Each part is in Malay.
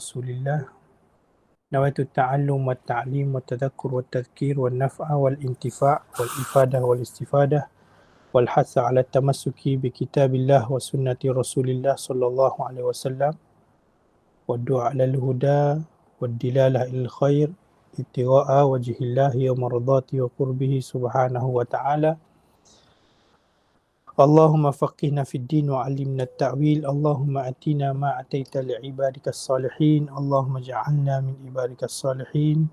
Rasulillah. Nawaitu ta'allum wa ta'lim wa tadhakkur wa tadhkir wa naf'a wal intifa' wal ifadah wal istifadah wal hasa ala tamassuki bi kitabillah wa sunnati Rasulillah sallallahu alaihi wasallam wa du'a lal huda wa dilalah il khair ittiwa'a wajhillahi wa mardati wa qurbihi subhanahu wa ta'ala. Allahumma faqihna fid din wa 'allimna at-ta'wil. Allahumma atina ma ataita li ibadikas salihin. Allahumma ja'alna min ibadikas salihin.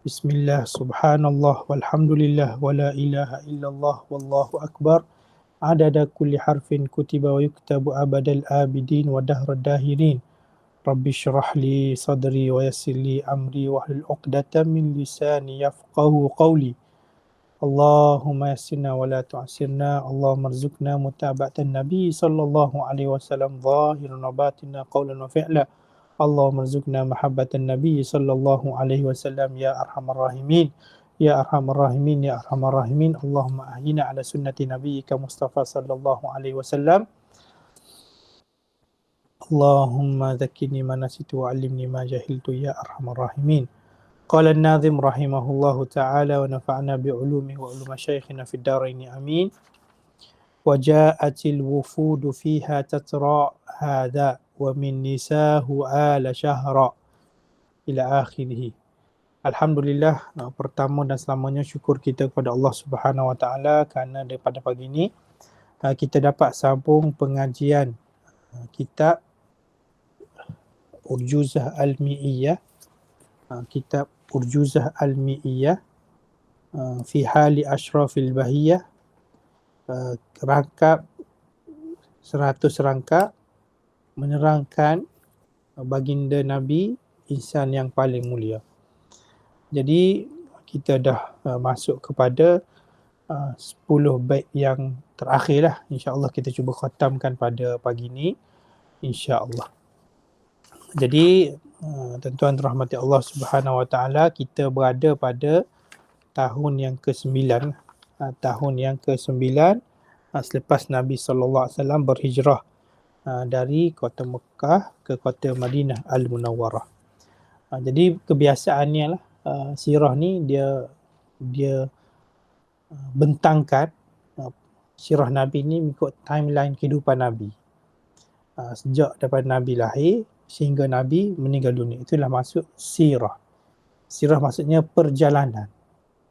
Bismillah, subhanallah, walhamdulillah, wa la ilaha illallah, wallahu akbar. Adada kulli harfin kutiba wa yuktabu abadal abidin wa dahrad dahirin. Rabbi syrah li sadri wa yassir li amri wa hlul 'uqdatam min lisani yafqahu qawli. Allahumma yassirna wa la tu'assirna. Allahumma rzuqna mutaba'atan Nabi sallallahu alaihi wasallam zahiran wa batinan qawlan wa fi'la. Allahumma rzuqna mahabbatan Nabi sallallahu alaihi wasallam ya arhamar rahimin. Ya arhamar rahimin, ya arhamar rahimin. Allahumma ahyina ala sunnati nabiyyika Mustafa sallallahu alaihi wasallam. Allahumma dhakkirni ma nasitu wa 'allimni ma jahiltu ya arhamar rahimin. Qala an-nadhim rahimahullahu ta'ala wa nafa'na bi'ulumihi wa ulum masyayikhina fid darain amin. Wa ja'atil wufudu fiha tatra hadha wa min nisahu ala syahra ila akhirih. Alhamdulillah, pertama dan selamanya syukur kita kepada Allah Subhanahu wa taala kerana daripada pagi ini kita dapat sambung pengajian kitab Urjuzah Al-Mi'iyah, kitab Urjuzah Al-Mi'iyah fi hali ashrafil bahiyah, rangkap 100 rangkap menerangkan baginda Nabi insan yang paling mulia. Jadi kita dah masuk kepada 10 bait yang terakhir lah. InsyaAllah kita cuba khatamkan pada pagi ini, insyaAllah. Jadi tuan-tuan rahmati Allah Subhanahu wa taala, kita berada pada tahun yang ke-9. Tahun yang ke-9 selepas Nabi sallallahu alaihi wasallam berhijrah dari kota Mekah ke kota Madinah Al-Munawwarah. Jadi kebiasaannya lah, sirah ni dia bentangkan sirah Nabi ni mengikut timeline kehidupan Nabi. Sejak daripada Nabi lahir sehingga Nabi meninggal dunia. Itulah maksud sirah. Sirah maksudnya perjalanan.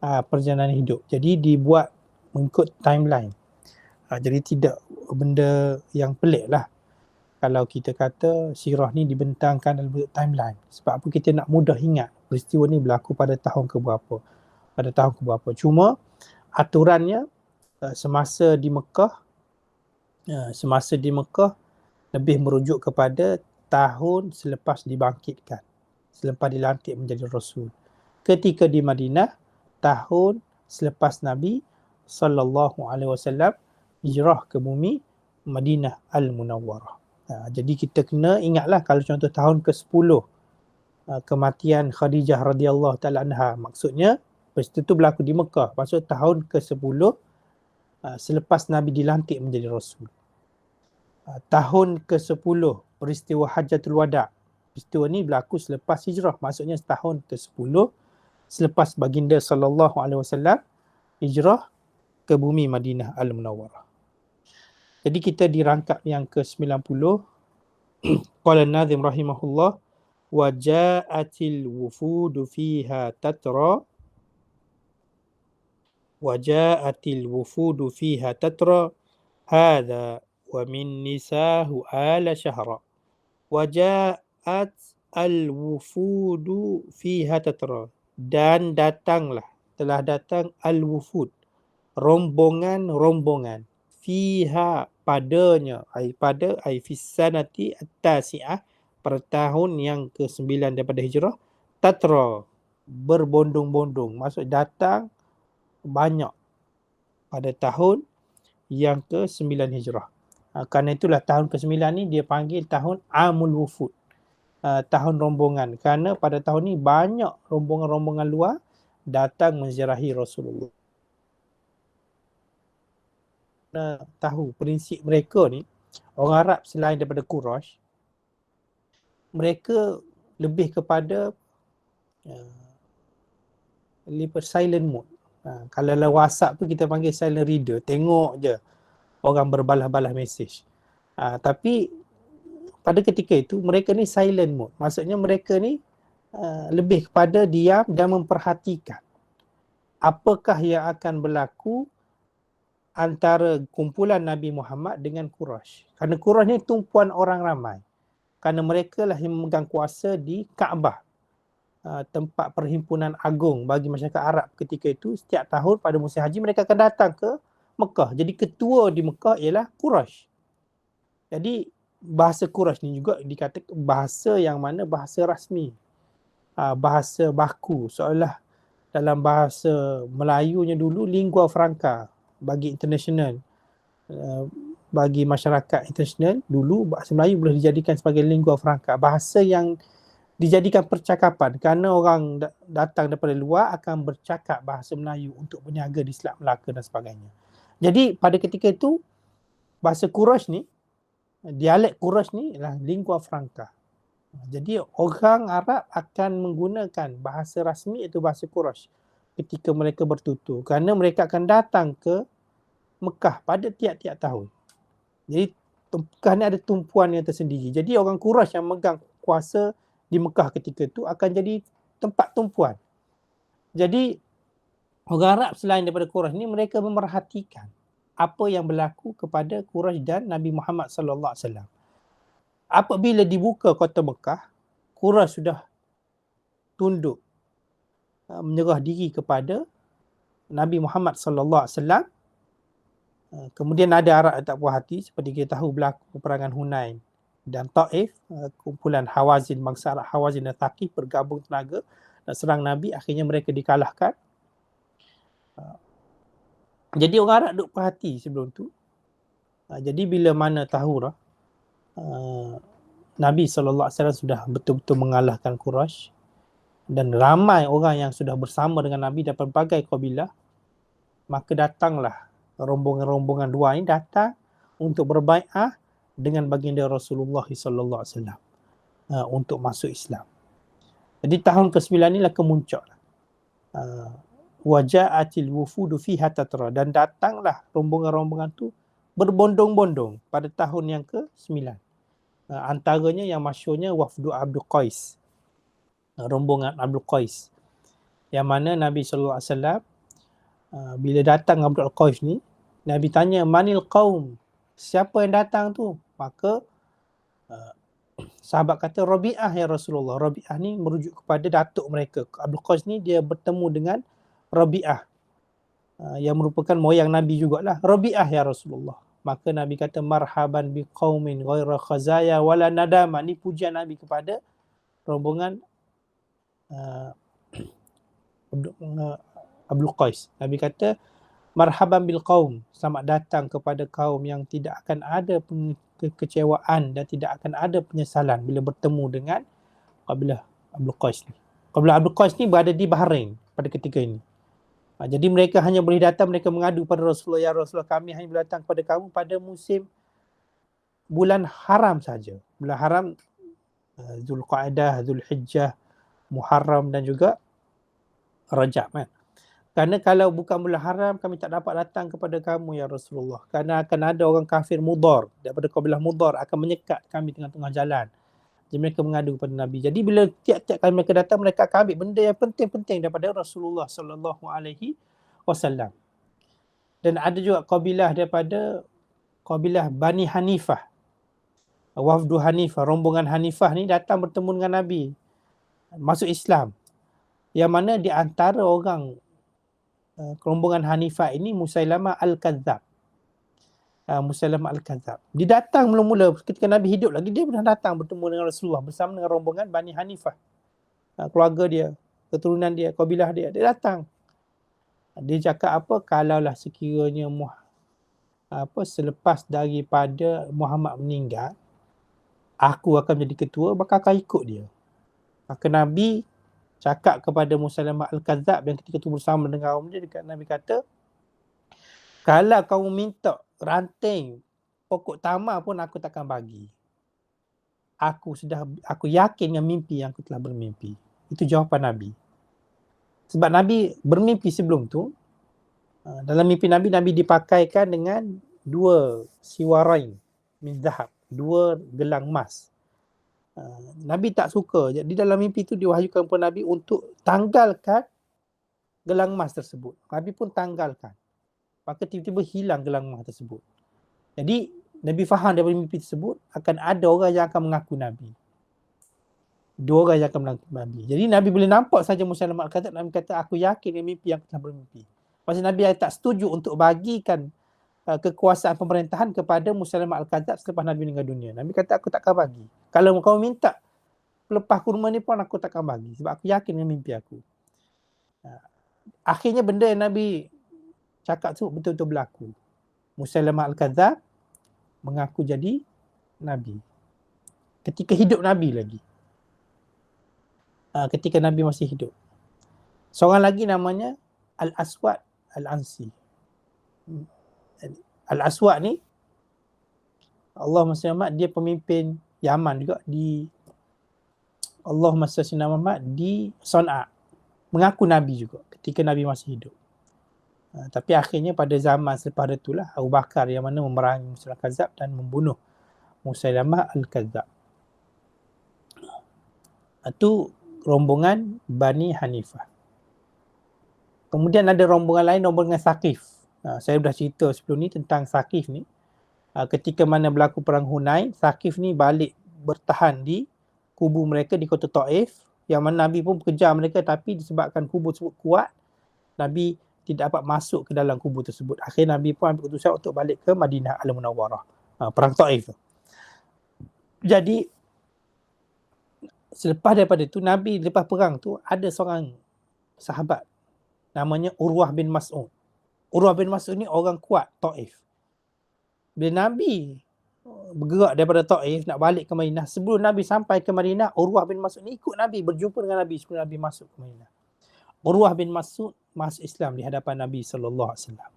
Perjalanan hidup. Jadi dibuat mengikut timeline. Jadi tidak benda yang pelik lah kalau kita kata sirah ni dibentangkan dalam bentuk timeline. Sebab apa kita nak mudah ingat peristiwa ni berlaku pada tahun keberapa. Cuma aturannya semasa di Mekah lebih merujuk kepada tahun selepas dibangkitkan, selepas dilantik menjadi Rasul. Ketika di Madinah, tahun selepas Nabi sallallahu alaihi wasallam hijrah ke bumi Madinah Al-Munawwarah. Jadi kita kena ingatlah kalau contoh tahun ke-10 kematian Khadijah radhiyallahu taala anha, maksudnya peristiwa itu berlaku di Mekah. Maksud tahun ke-10 selepas Nabi dilantik menjadi Rasul. Tahun ke-10 peristiwa Hajjatul Wada'. Peristiwa ni berlaku selepas hijrah. Maksudnya tahun ke-10 selepas baginda sallallahu alaihi wasallam hijrah ke bumi Madinah Al-Munawwarah. Jadi kita dirangkap yang ke-90. Qala an-nadhim rahimahullah wa ja'atil wufudu fiha tatra hadha wa min nisahu ala syahra. Waja'at al-wufudu fiha tatra. Dan telah datang al-wufud, rombongan-rombongan, fiha padanya, pada fisanati at-tasi'ah, pada tahun yang ke-9 daripada hijrah, tatra, berbondong-bondong, maksud datang banyak pada tahun yang ke-9 hijrah. Kerana itulah tahun ke-9 ni dia panggil tahun Amul Wufud, tahun rombongan. Kerana pada tahun ni banyak rombongan-rombongan luar datang menziarahi Rasulullah. Tahu prinsip mereka ni, orang Arab selain daripada Quraisy, mereka lebih kepada silent mode. Kalau dalam WhatsApp tu kita panggil silent reader, tengok je orang berbalas-balas mesej. Tapi pada ketika itu mereka ni silent mode. Maksudnya mereka ni lebih kepada diam dan memperhatikan apakah yang akan berlaku antara kumpulan Nabi Muhammad dengan Quraisy. Kerana Quraisy ni tumpuan orang ramai. Kerana mereka lah yang memegang kuasa di Kaabah, tempat perhimpunan agung bagi masyarakat Arab ketika itu. Setiap tahun pada musim haji mereka akan datang ke Mekah. Jadi ketua di Mekah ialah Quraisy. Jadi bahasa Quraisy ni juga dikatakan bahasa yang mana bahasa rasmi, bahasa baku, seolah dalam bahasa Melayunya dulu lingua franca bagi international, bagi masyarakat international dulu bahasa Melayu boleh dijadikan sebagai lingua franca, bahasa yang dijadikan percakapan kerana orang datang daripada luar akan bercakap bahasa Melayu untuk berniaga di Selat Melaka dan sebagainya. Jadi pada ketika itu bahasa Quraisy ni, dialek Quraisy ni adalah lingua franca. Jadi orang Arab akan menggunakan bahasa rasmi iaitu bahasa Quraisy ketika mereka bertutur kerana mereka akan datang ke Mekah pada tiap-tiap tahun. Jadi Mekah ni ada tumpuan yang tersendiri. Jadi orang Quraisy yang megang kuasa di Mekah ketika itu akan jadi tempat tumpuan. Jadi orang Arab selain daripada Quraisy ni mereka memerhatikan apa yang berlaku kepada Quraisy dan Nabi Muhammad sallallahu alaihi wasallam. Apabila dibuka kota Mekah, Quraisy sudah tunduk, menyerah diri kepada Nabi Muhammad sallallahu alaihi wasallam. Kemudian ada Arab yang tak puas hati, seperti kita tahu berlaku peperangan Hunain dan Taif, kumpulan Hawazin, bangsa Arab Hawazin dan Thaqif bergabung tenaga dan serang Nabi, akhirnya mereka dikalahkan. Jadi orang Arab duk perhati sebelum tu. Jadi bila mana tahu Nabi SAW sudah betul-betul mengalahkan Quraisy dan ramai orang yang sudah bersama dengan Nabi dari berbagai kabilah, maka datanglah rombongan-rombongan dua ini datang untuk berbaiat dengan baginda Rasulullah SAW untuk masuk Islam. Jadi tahun ke-9 inilah kemuncak. Waja'atil wufudu fiha tatra, dan datanglah rombongan-rombongan tu berbondong-bondong pada tahun yang ke-9. Antaranya yang masyhurnya Wafdu Abdul Qais, rombongan Abdul Qais, yang mana Nabi SAW bila datang Abdul Qais ni, Nabi tanya, manil qaum, siapa yang datang tu? Maka sahabat kata, Rabi'ah ya Rasulullah. Rabi'ah ni merujuk kepada datuk mereka. Abdul Qais ni dia bertemu dengan Rabi'ah, yang merupakan moyang Nabi jugalah. Rabi'ah ya Rasulullah. Maka Nabi kata, marhaban biqaumin ghaira khazaya wala nadama. Ni pujian Nabi kepada rombongan Abdul Qais. Nabi kata, marhaban bil qaum, selamat datang kepada kaum yang tidak akan ada kekecewaan dan tidak akan ada penyesalan bila bertemu dengan kabilah Abdul Qais ni. Kabilah Abdul Qais ni berada di Bahrain pada ketika ini. Jadi mereka hanya boleh datang, mereka mengadu pada Rasulullah, ya Rasulullah, kami hanya boleh datang kepada kamu pada musim bulan haram saja. Bulan haram, Zulqa'dah, Zulhijjah, Muharram dan juga Rajab kan. Kerana kalau bukan bulan haram, kami tak dapat datang kepada kamu ya Rasulullah. Kerana akan ada orang kafir Mudar, daripada kabilah Mudar akan menyekat kami tengah-tengah jalan. Jadi mereka mengadu kepada Nabi. Jadi bila tiap-tiap kali mereka datang, mereka akan ambil benda yang penting-penting daripada Rasulullah sallallahu alaihi wasallam. Dan ada juga kabilah daripada kabilah Bani Hanifah. Wafdu Hanifah, rombongan Hanifah ni datang bertemu dengan Nabi, masuk Islam. Yang mana di antara orang rombongan Hanifah ini Musailamah Al-Kadzab. Musailamah Al-Kadzab. Dia datang mula-mula ketika Nabi hidup lagi, dia pernah datang bertemu dengan Rasulullah bersama dengan rombongan Bani Hanifah. Keluarga dia, keturunan dia, kabilah dia, dia datang. Dia cakap apa, kalaulah sekiranya selepas daripada Muhammad meninggal, aku akan menjadi ketua, maka akan ikut dia. Maka Nabi cakap kepada Musailamah Al-Kadzab yang ketika itu bersama dengan kaum dia, Nabi kata, kalau kamu minta ranting pokok tamar pun aku takkan bagi. aku yakin dengan mimpi yang aku telah bermimpi. Itu jawapan Nabi. Sebab Nabi bermimpi sebelum tu, dalam mimpi Nabi, Nabi dipakaikan dengan 2 siwarain min zahab, 2 gelang emas. Nabi tak suka. Jadi dalam mimpi tu diwahyukan kepada Nabi untuk tanggalkan gelang emas tersebut. Nabi pun tanggalkan. Maka tiba-tiba hilang gelang emas tersebut. Jadi Nabi faham daripada mimpi tersebut akan ada orang yang akan mengaku Nabi. 2 orang yang akan mengaku Nabi. Jadi Nabi boleh nampak saja Musailamah al-Kadzdzab. Nabi kata, aku yakin dengan mimpi yang telah bermimpi. Maksudnya Nabi tak setuju untuk bagikan kekuasaan pemerintahan kepada Musailamah al-Kadzdzab selepas Nabi meninggal dunia. Nabi kata, aku takkan bagi. Kalau kau minta pelepah kurma ni pun aku takkan bagi. Sebab aku yakin dengan mimpi aku. Akhirnya benda yang Nabi cakap tu betul-betul berlaku. Musailamah al-Kadzdzab mengaku jadi Nabi. Ketika hidup Nabi lagi. Ketika Nabi masih hidup. Seorang lagi namanya Al-Aswad Al-Ansi. Al-Aswad ni, Allahumma salli ala Muhammad, dia pemimpin Yaman juga di Allahumma salli ala Muhammad di Sana'a. Mengaku Nabi juga ketika Nabi masih hidup. Tapi akhirnya pada zaman selepas itulah Abu Bakar yang mana memerangi Musailamah al-Kadzdzab dan membunuh Musailamah al-Kadzdzab. Itu rombongan Bani Hanifah. Kemudian ada rombongan lain, rombongan Saqif. Saya sudah cerita sebelum ni tentang Saqif ni. Ketika mana berlaku perang Hunain, Saqif ni balik bertahan di kubu mereka di kota Taif, yang mana Nabi pun kejar mereka, tapi disebabkan kubu tersebut kuat, Nabi tidak dapat masuk ke dalam kubu tersebut. Akhirnya Nabi pun ambil keputusan untuk balik ke Madinah Al-Munawwarah. Perang Taif tu. Jadi selepas daripada itu, Nabi lepas perang tu ada seorang sahabat namanya Urwah bin Mas'ud. Urwah bin Mas'ud ni orang kuat Taif. Bila Nabi bergerak daripada Taif nak balik ke Madinah, sebelum Nabi sampai ke Madinah, Urwah bin Mas'ud ni ikut Nabi, berjumpa dengan Nabi sebelum Nabi masuk ke Madinah. Urwah bin Mas'ud masuk Islam di hadapan Nabi sallallahu alaihi wasallam.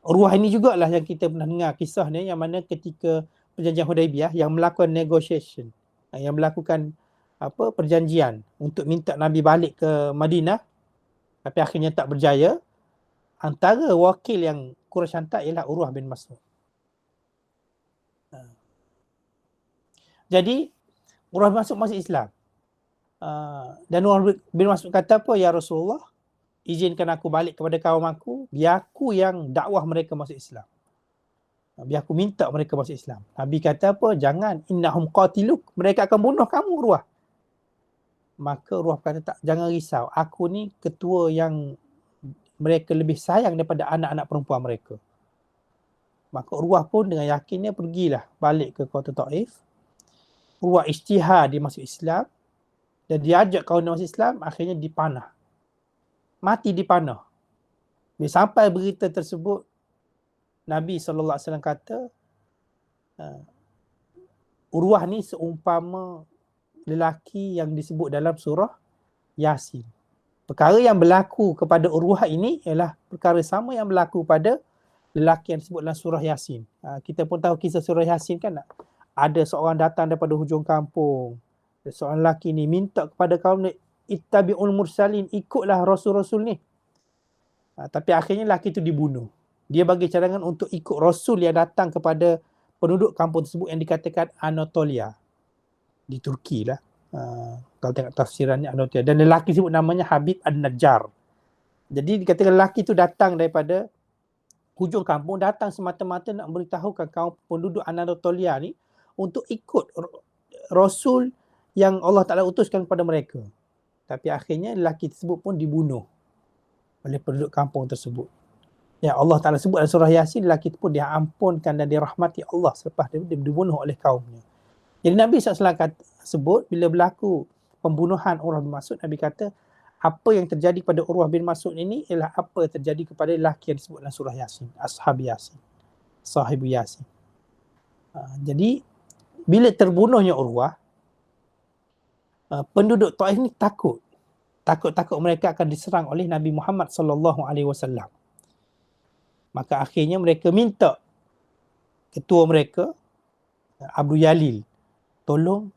Urwah ini jugalah yang kita pernah dengar kisah ni, yang mana ketika perjanjian Hudaibiyah yang melakukan negotiation, yang melakukan perjanjian untuk minta Nabi balik ke Madinah, tapi akhirnya tak berjaya. Antara wakil yang Quraisy hantar ialah Urwah bin Mas'ud. Jadi Urwah bin Mas'ud masuk Islam. Dan Urwah bin Mas'ud kata apa? Ya Rasulullah, izinkan aku balik kepada kaum aku, biar aku yang dakwah mereka masuk Islam. Biar aku minta mereka masuk Islam. Nabi kata apa? Jangan, innahum qatiluk, mereka akan bunuh kamu Urwah. Maka Urwah kata, tak, jangan risau, aku ni ketua yang mereka lebih sayang daripada anak-anak perempuan mereka. Maka Urwah pun dengan yakinnya pergilah balik ke kota Taif. Urwah ijtihad dia masuk Islam dan diajak kaum dia masuk Islam, akhirnya dipanah. Mati dipanah. Bila sampai berita tersebut, Nabi SAW kata, Urwah ni seumpama lelaki yang disebut dalam surah Yasin. Perkara yang berlaku kepada Urwah ini ialah perkara sama yang berlaku pada lelaki yang disebut dalam surah Yasin. Kita pun tahu kisah surah Yasin kan? Ada seorang datang daripada hujung kampung. Seorang lelaki ni minta kepada kaum ni, ittabi'ul mursalin, ikutlah rasul-rasul ni. Tapi akhirnya lelaki itu dibunuh. Dia bagi cadangan untuk ikut rasul yang datang kepada penduduk kampung tersebut yang dikatakan Anatolia. Di Turki lah. Kalau tengok tafsirannya Anatolia. Dan lelaki tersebut namanya Habib An-Najjar. Jadi dikatakan lelaki itu datang daripada hujung kampung, datang semata-mata nak beritahukan kaum penduduk Anatolia ni untuk ikut rasul yang Allah Ta'ala utuskan kepada mereka. Tapi akhirnya lelaki tersebut pun dibunuh oleh penduduk kampung tersebut. Ya, Allah Ta'ala sebut dalam surah Yasin, lelaki itu pun diampunkan dan dirahmati Allah selepas dia dibunuh oleh kaumnya. Jadi Nabi SAW sebut, bila berlaku pembunuhan Urwah bin Mas'ud, Nabi kata, apa yang terjadi pada Urwah bin Mas'ud ini ialah apa yang terjadi kepada lelaki yang disebut dalam surah Yasin, Ashab Yasin, Sahibu Yasin. Jadi bila terbunuhnya Urwah, penduduk Taif ni takut mereka akan diserang oleh Nabi Muhammad SAW. Maka akhirnya mereka minta ketua mereka, Abu Yalil, tolong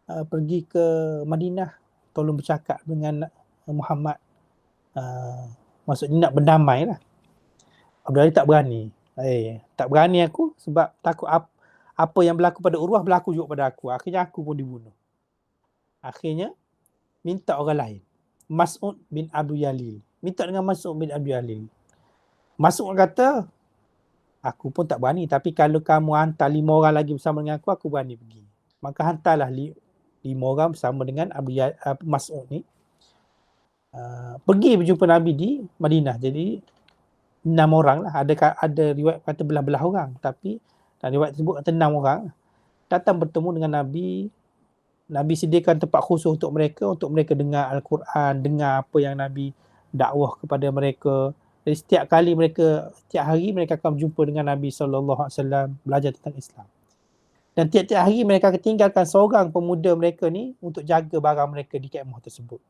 pergi ke Madinah, tolong bercakap dengan Muhammad. Maksudnya nak berdamai lah. Abdul Aziz tak berani. Tak berani aku sebab takut apa yang berlaku pada Urwah berlaku juga pada aku. Akhirnya aku pun dibunuh. Akhirnya minta orang lain. Mas'ud bin Abu Yalil. Minta dengan Mas'ud bin Abu Yalil. Mas'ud kata, aku pun tak berani. Tapi kalau kamu hantar 5 orang lagi bersama dengan aku berani pergi. Maka hantarlah 5 orang bersama dengan Mas'ud ni. Pergi berjumpa Nabi di Madinah. Jadi 6 orang lah. Ada riwayat kata belah-belah orang. Tapi riwayat tersebut kata 6 orang. Datang bertemu dengan Nabi. Nabi sediakan tempat khusus untuk mereka dengar Al-Quran, dengar apa yang Nabi dakwah kepada mereka. Jadi setiap hari mereka akan berjumpa dengan Nabi SAW, belajar tentang Islam. Dan tiap-tiap hari mereka akan tinggalkan seorang pemuda mereka ni untuk jaga barang mereka di kemah tersebut.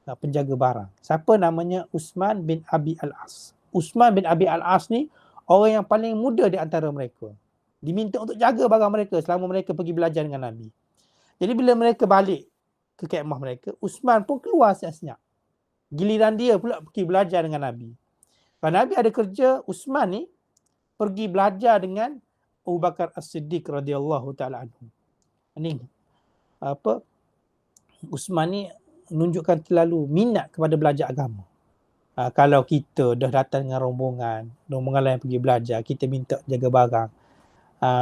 Penjaga barang. Siapa namanya? Uthman bin Abi Al-As. Uthman bin Abi Al-As ni orang yang paling muda di antara mereka. Diminta untuk jaga barang mereka selama mereka pergi belajar dengan Nabi. Jadi bila mereka balik ke kemah mereka, Uthman pun keluar senyap-senyap. Giliran dia pula pergi belajar dengan Nabi. Kalau Nabi ada kerja, Uthman ni pergi belajar dengan Abu Bakar As-Siddiq radhiyallahu taala anhu. Ini Uthman ni menunjukkan terlalu minat kepada belajar agama. Kalau kita dah datang dengan rombongan lain pergi belajar, kita minta jaga barang.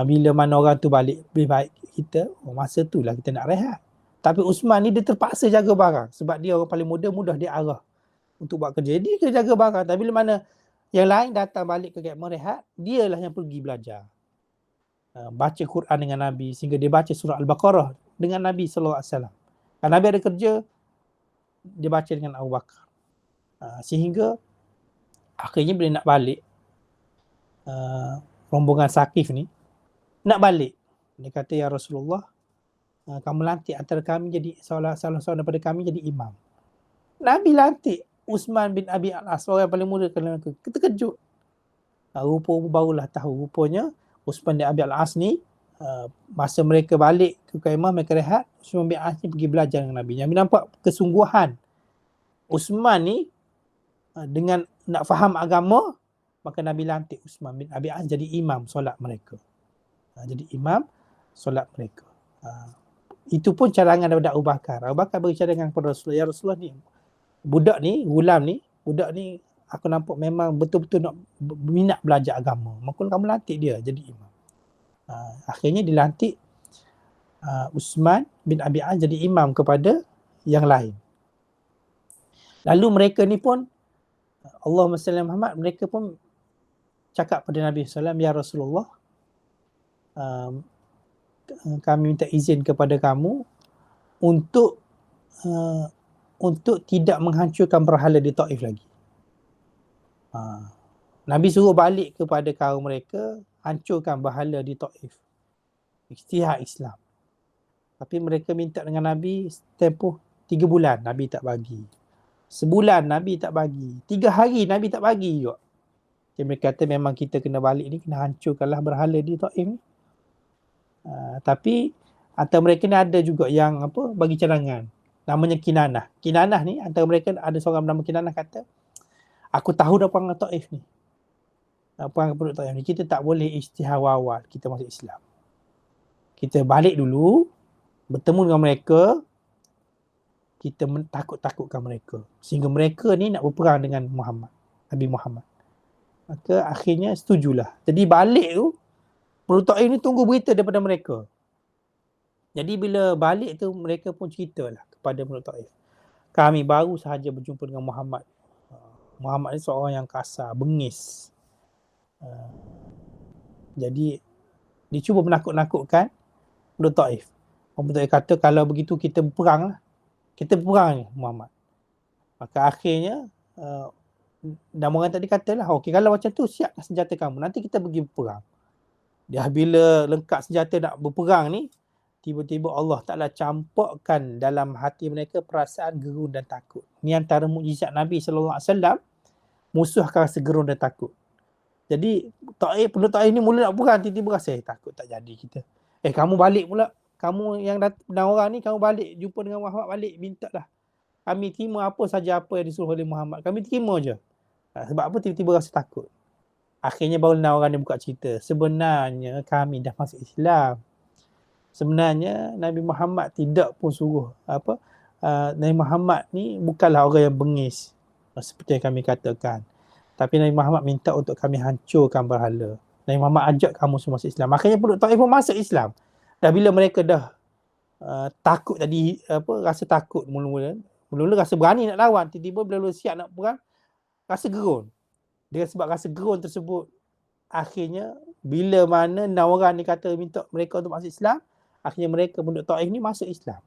Bila mana orang tu balik, lebih baik kita, masa tu lah kita nak rehat. Tapi Uthman ni dia terpaksa jaga barang sebab dia orang paling mudah dia arah untuk buat kerja. Dia kena jaga barang. Tapi bila mana yang lain datang balik ke kemah rehat, dia lah yang pergi belajar. Baca Quran dengan Nabi sehingga dia baca surah Al-Baqarah dengan Nabi SAW. Kalau Nabi ada kerja, dia baca dengan Abu Bakar. Sehingga akhirnya bila nak balik, rombongan Saqif ni nak balik, dia kata, ya Rasulullah, kamu lantik antara kami jadi salah seorang daripada kami jadi imam. Nabi lantik Uthman bin Abi Al-As, orang yang paling muda kena aku. Kita kejut. Barulah tahu rupanya Uthman bin Abi Al-As ni masa mereka balik ke kemah, mereka rehat, Uthman bin Al-As ni pergi belajar dengan Nabi. Nabi nampak kesungguhan Uthman ni dengan nak faham agama, maka Nabi lantik Uthman bin Abi Al-As jadi imam solat mereka. Jadi imam solat mereka. Itu pun cadangan daripada Abu Bakar. Abu Bakar beri cadangan kepada Rasulullah. Ya Rasulullah ni, budak ni aku nampak memang betul-betul nak minat belajar agama. Maka kamu lantik dia jadi imam. Akhirnya dilantik Uthman bin Abi Al jadi imam kepada yang lain. Lalu mereka ni pun, Allahumma salli ala Muhammad, mereka pun cakap pada Nabi SAW, ya Rasulullah, kami minta izin kepada kamu untuk tidak menghancurkan berhala di Taif lagi. Nabi suruh balik kepada kaum mereka, hancurkan berhala di Taif. Iktihad Islam. Tapi mereka minta dengan Nabi tempoh 3 bulan, Nabi tak bagi. Sebulan Nabi tak bagi. 3 hari Nabi tak bagi juga. Jadi mereka kata memang kita kena balik ni, kena hancurkanlah berhala di Taif ni. Tapi antara mereka ni ada juga yang bagi cadangan. Namanya Kinanah. Kinanah ni antara mereka ada seorang bernama Kinanah kata, aku tahu dah perang Taif ni. Perang penduduk Taif ni. Kita tak boleh ijtihad awal kita masuk Islam. Kita balik dulu, bertemu dengan mereka, kita takut-takutkan mereka. Sehingga mereka ni nak berperang dengan Nabi Muhammad. Maka akhirnya setujulah. Jadi balik tu, penduduk Taif ni tunggu berita daripada mereka. Jadi bila balik tu, mereka pun ceritalah kepada penduduk Taif. Kami baru sahaja berjumpa dengan Muhammad. Muhammad ni seorang yang kasar, bengis. Jadi dia cuba menakut-nakutkan penduduk Taif. Penduduk Taif kata, kalau begitu kita berperang lah. Kita berperang ni Muhammad. Maka akhirnya dan orang tadi katalah, okey, kalau macam tu siapkan senjata kamu, nanti kita pergi berperang. Dia bila lengkap senjata nak berperang ni, tiba-tiba Allah Ta'ala campakkan dalam hati mereka perasaan gerun dan takut. Ni antara mukjizat Nabi SAW, musuh akan rasa gerun dan takut. Jadi penduduk Taif ni mula nak berperang, tiba-tiba rasa takut tak jadi kita. Kamu balik pula, kamu yang orang ni, kamu balik jumpa dengan Muhammad, balik minta lah. Kami terima apa saja apa yang disuruh oleh Muhammad. Kami terima je. Sebab apa tiba-tiba rasa takut. Akhirnya baru orang ni buka cerita. Sebenarnya kami dah masuk Islam. Sebenarnya Nabi Muhammad tidak pun suruh Nabi Muhammad ni bukanlah orang yang bengis seperti yang kami katakan. Tapi Nabi Muhammad minta untuk kami hancurkan berhala. Nabi Muhammad ajak kamu semua masuk Islam. Akhirnya penduduk Taif pun masuk Islam. Dan bila mereka dah takut tadi, rasa takut mula-mula rasa berani nak lawan, tiba-tiba bila siap nak perang, rasa gerun. Dengan sebab rasa gerun tersebut, akhirnya bila mana Nawaran ni kata minta mereka untuk masuk Islam, akhirnya mereka penduduk Taif ni masuk Islam.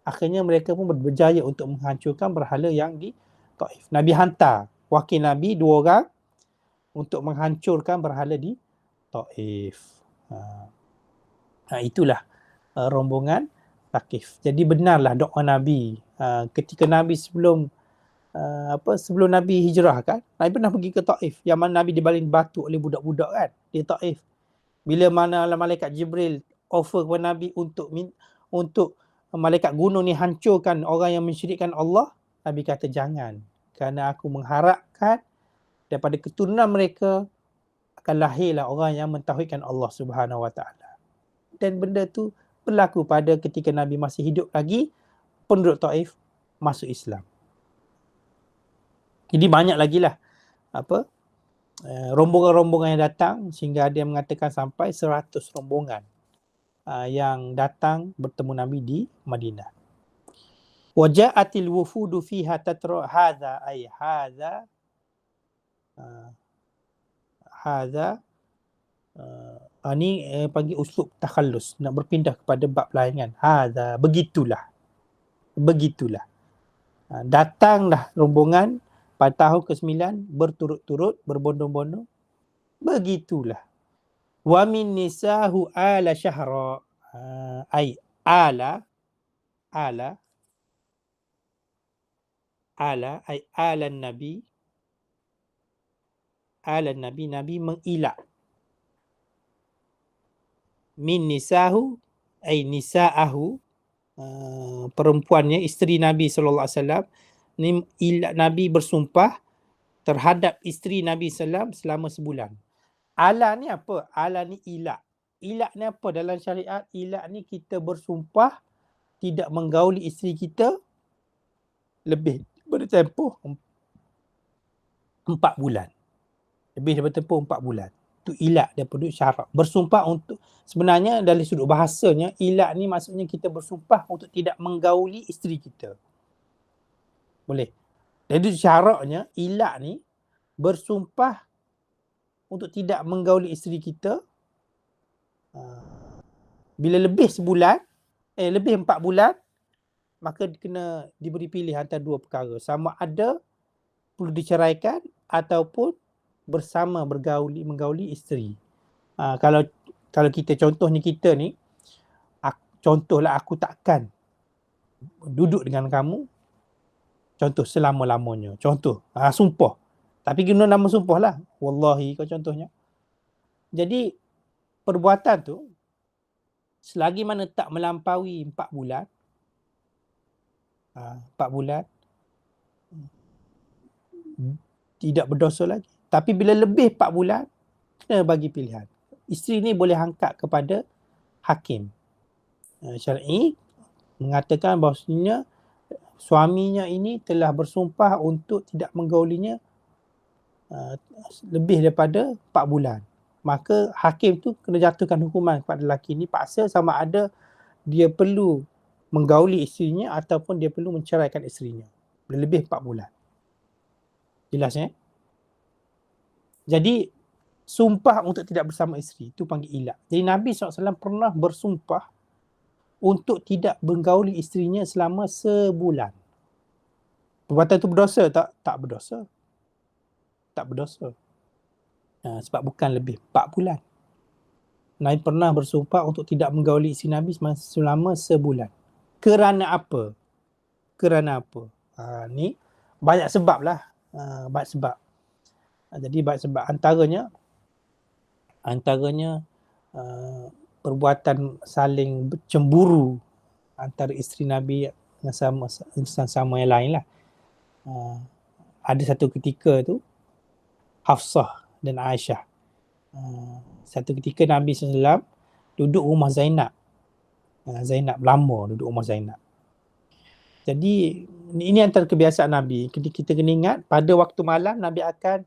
Akhirnya mereka pun berjaya untuk menghancurkan berhala yang di Taif. Nabi hantar wakil Nabi 2 orang untuk menghancurkan berhala di Taif. Itulah rombongan Thaqif. Jadi benarlah doa Nabi ketika Nabi sebelum Nabi hijrah kan, Nabi pernah pergi ke Taif, yang mana Nabi dibaling batu oleh budak-budak kan di Taif. Bila mana malaikat Jibril offer kepada Nabi untuk malaikat gunung ni hancurkan orang yang mensyirikkan Allah, Nabi kata jangan, kerana aku mengharapkan daripada keturunan mereka akan lahirlah orang yang mentauhidkan Allah Subhanahu Wa Taala. Dan benda tu berlaku pada ketika Nabi masih hidup lagi, penduduk Taif masuk Islam. Jadi banyak lagi lah rombongan-rombongan yang datang, sehingga ada yang mengatakan sampai 100 rombongan yang datang bertemu Nabi di Madinah. Waja'atil wufudu fiha tatra hadza ay hadza ni panggil uslub takhallus, nak berpindah kepada bab lain kan. Hadza, begitulah. Datanglah rombongan pada tahun ke-9 berturut-turut, berbondong-bondong. Begitulah. Wa min nisahu ala syahra. Ay ala ay ala nabi. Ala nabi, Nabi mengilak. Min nisahu ay nisaahu, perempuannya, isteri Nabi SAW. Ni Nabi bersumpah terhadap isteri Nabi SAW selama sebulan. Ala ni apa? Ala ni ilak. Ilak ni apa dalam syariat? Ilak ni kita bersumpah tidak menggauli isteri kita lebih bertempoh 4 bulan. Lebih daripada tempoh 4 bulan. Itu ilak daripada syarat. Bersumpah untuk, sebenarnya dari sudut bahasanya, ilak ni maksudnya kita bersumpah untuk tidak menggauli isteri kita. Boleh. Jadi syaratnya ilak ni bersumpah untuk tidak menggauli isteri kita bila lebih sebulan, lebih 4 bulan, maka kena diberi pilih antara 2 perkara. Sama ada perlu diceraikan ataupun bersama menggauli isteri. Kalau kita, contohnya kita ni, contohlah aku takkan duduk dengan kamu, contoh selama-lamanya. Contoh, sumpah. Tapi guna nama sumpah lah. Wallahi kau contohnya. Jadi, perbuatan tu, selagi mana tak melampaui 4 bulan, 4 bulan, tidak berdosa lagi. Tapi bila lebih 4 bulan, kena bagi pilihan. Isteri ni boleh angkat kepada hakim. Syar'i mengatakan bahawasanya suaminya ini telah bersumpah untuk tidak menggaulinya lebih daripada 4 bulan. Maka hakim tu kena jatuhkan hukuman kepada lelaki ini, paksa sama ada dia perlu menggauli isterinya ataupun dia perlu menceraikan isterinya. Lebih 4 bulan. Jelas ya? Jadi sumpah untuk tidak bersama isteri itu panggil ilak. Jadi Nabi SAW pernah bersumpah untuk tidak menggauli isterinya selama sebulan. Perbuatan itu berdosa tak? Tak berdosa. Tak berdosa. Sebab bukan lebih 4 bulan. Nabi pernah bersumpah untuk tidak menggauli isteri Nabi selama sebulan. Kerana apa? Kerana apa? Ni banyak sebab lah. Banyak sebab. Jadi banyak sebab. Antaranya perbuatan saling cemburu antara isteri Nabi dengan sama yang lain lah. Ada satu ketika tu Hafsah dan Aisyah. Satu ketika Nabi SAW duduk rumah Zainab. Zainab lama duduk rumah Zainab. Jadi ini antara kebiasaan Nabi. Kita kena ingat pada waktu malam Nabi akan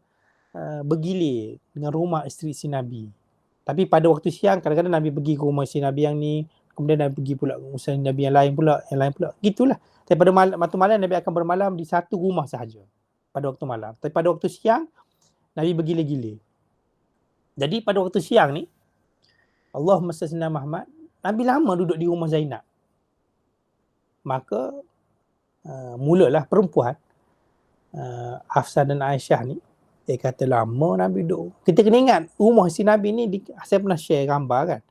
bergilir dengan rumah isteri-isteri Nabi. Tapi pada waktu siang kadang-kadang Nabi pergi ke rumah isteri Nabi yang ni, kemudian Nabi pergi pula ke isteri Nabi yang lain pula. Gitulah. Tapi pada waktu malam Nabi akan bermalam di satu rumah sahaja pada waktu malam. Tapi pada waktu siang Nabi bergilir-gilir. Jadi pada waktu siang ni Allahumma salli ala Muhammad, Nabi lama duduk di rumah Zainab. Maka mulalah perempuan Hafsah dan Aisyah ni, dia kata lama Nabi duduk. Kita kena ingat rumah si Nabi ni, saya pernah share gambar kan,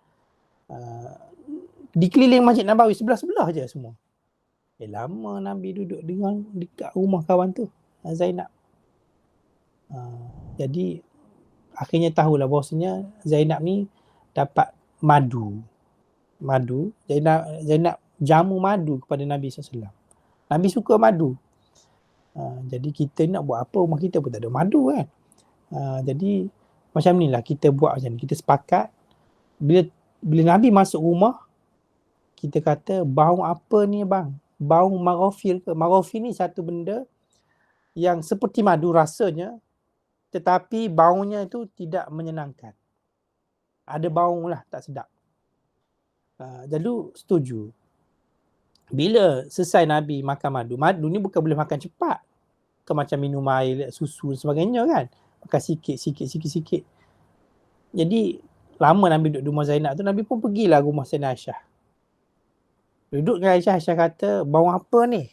dikeliling Masjid Nabawi, sebelah-sebelah je semua. Lama Nabi duduk dekat rumah kawan tu, Zainab. Jadi akhirnya tahulah bahawasanya Zainab ni dapat madu. Zainab jamu madu kepada Nabi SAW. Nabi suka madu. Jadi kita nak buat apa, rumah kita pun tak ada madu kan. Jadi macam ni lah kita buat macam ni. Kita sepakat bila Nabi masuk rumah, kita kata bau apa ni bang? Bau maghafir ke? Maghafir ni satu benda yang seperti madu rasanya, tetapi baunya itu tidak menyenangkan. Ada bau lah, tak sedap. Jadi setuju. Bila selesai Nabi makan madu ni bukan boleh makan cepat. Bukan macam minum air, susu dan sebagainya kan. Makan sikit. Jadi lama Nabi duduk di rumah Zainab tu, Nabi pun pergilah rumah Sayyidina Aisyah. Duduk dengan Aisyah kata, bau apa ni?